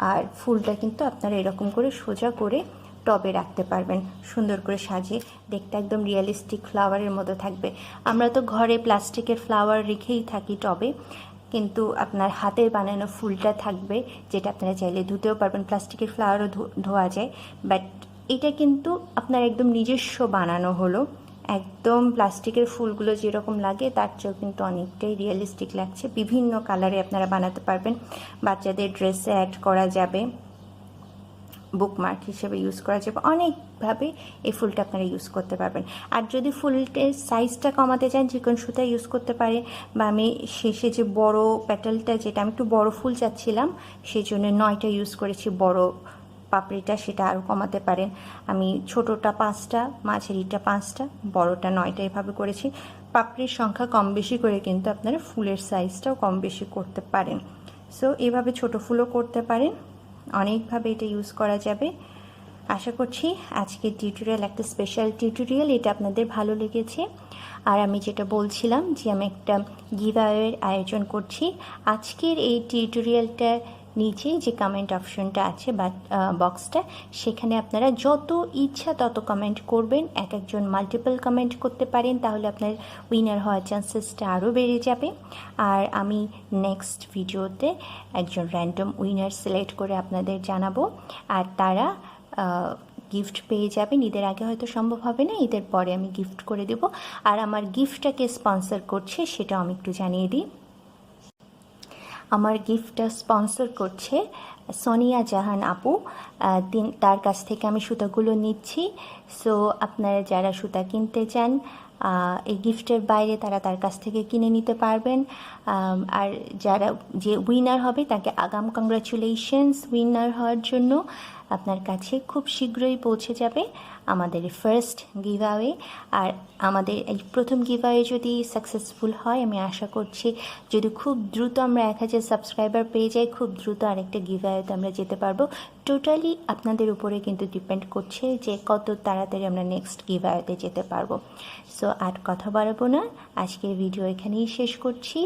আর ফুলটা কিন্তু আপনারা এরকম করে সোজা করে টবে রাখতে পারবেন, সুন্দর করে সাজিয়ে, দেখতে একদম রিয়েলিস্টিক ফ্লাওয়ারের মতো থাকবে। আমরা তো ঘরে প্লাস্টিকের ফ্লাওয়ার রেখেই থাকি টবে, কিন্তু আপনার হাতের বানানো ফুলটা থাকবে, যেটা আপনারা চাইলে ধুতেও পারবেন। প্লাস্টিকের ফ্লাওয়ারও ধোয়া যায়, বাট এটা কিন্তু আপনার একদম নিজস্ব বানানো হলো। একদম প্লাস্টিকের ফুলগুলো যেরকম লাগে তার চেয়েও কিন্তু অনেকটাই রিয়েলিস্টিক লাগছে। বিভিন্ন কালারে আপনারা বানাতে পারবেন, বাচ্চাদের ড্রেসে অ্যাড করা যাবে, বুকমার্ক হিসেবে ইউজ করা যাবে, অনেকভাবে এই ফুলটা আপনারা ইউজ করতে পারবেন। আর যদি ফুলটের সাইজটা কমাতে চান, চিকন সুতা ইউজ করতে পারে, বা আমি শেষে যে বড় প্যাটেলটা, যেটা আমি একটু বড় ফুল চাচ্ছিলাম সেই জন্য 9টা ইউজ করেছি, বড় পাপড়িটা, সেটা আরও কমাতে পারেন। আমি ছোটোটা 5টা, মাঝারিটা 5টা, বড়টা 9টা এভাবে করেছি। পাপড়ির সংখ্যা কম বেশি করে কিন্তু আপনারা ফুলের সাইজটাও কম বেশি করতে পারেন। সো এভাবে ছোট ফুলও করতে পারেন, অনেকভাবে এটা ইউজ করা যাবে। আশা করছি আজকের টিউটোরিয়াল একটা স্পেশাল টিউটোরিয়াল, এটা আপনাদের ভালো লেগেছে। আর আমি যেটা বলছিলাম যে আমি একটা গিভঅ্যাওয়ের আয়োজন করছি। আজকের এই টিউটোরিয়ালটা নিচে যে কমেন্ট অপশনটা আছে বা বক্সটা, সেখানে আপনারা যত ইচ্ছা তত কমেন্ট করবেন। একজন মাল্টিপল কমেন্ট করতে পারেন, তাহলে আপনার উইনার হওয়ার চান্সেসটা আরও বেড়ে যাবে। আর আমি নেক্সট ভিডিওতে একজন র্যান্ডম উইনার সিলেক্ট করে আপনাদের জানাবো, আর তারা গিফট পেয়ে যাবেন। ঈদের আগে হয়তো সম্ভব হবে না, ঈদের পরে আমি গিফট করে দেব। আর আমার গিফটটাকে স্পন্সর করছে সেটাও আমি একটু জানিয়ে দিই। আমার গিফটটা স্পন্সর করছে সোনিয়া জাহান আপু। তার কাছ থেকে আমি সুতাগুলো নিচ্ছি। সো আপনারা যারা সুতা কিনতে চান, এই গিফটের বাইরে তার কাছ থেকে কিনে নিতে পারবেন। আর যে উইনার হবে তাকে আগাম কংগ্রাচুলেশনস উইনার হওয়ার জন্য। আপনার কাছে খুব শীঘ্রই পৌঁছে যাবে আমাদের ফার্স্ট গিভঅ্যাওয়ে। আর আমাদের এই প্রথম গিভঅ্যাওয়ে যদি সাকসেসফুল হয়, আমি আশা করছি যদি খুব দ্রুত আমরা 1000 সাবস্ক্রাইবার পেয়ে যাই, খুব দ্রুত আরেকটা গিভঅ্যাওয়েতে আমরা যেতে পারবো। টোটালি আপনাদের উপরে কিন্তু ডিপেন্ড করছে যে কত তাড়াতাড়ি আমরা নেক্সট গিভঅ্যাওয়েতে যেতে পারবো। সো আর কথা বাড়াবো না, আজকের ভিডিও এখানেই শেষ করছি।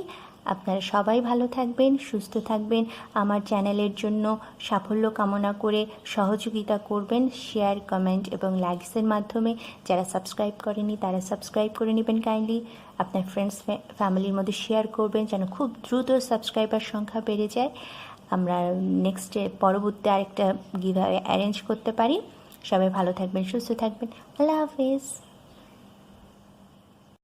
আপনারা সবাই ভালো থাকবেন, সুস্থ থাকবেন। আমার চ্যানেলের জন্য সাফল্য কামনা করে সহযোগিতা করবেন শেয়ার, কমেন্ট এবং লাইকসের মাধ্যমে। যারা সাবস্ক্রাইব করেনি তারা সাবস্ক্রাইব করে নেবেন কাইন্ডলি। আপনার ফ্রেন্ডস ফ্যামিলির মধ্যে শেয়ার করবেন যেন খুব দ্রুত সাবস্ক্রাইবার সংখ্যা বেড়ে যায়, আমরা পরবর্তী আরেকটা গিভঅ্যাওয়ে অ্যারেঞ্জ করতে পারি। সবাই ভালো থাকবেন, সুস্থ থাকবেন। আল্লাহ হাফেজ।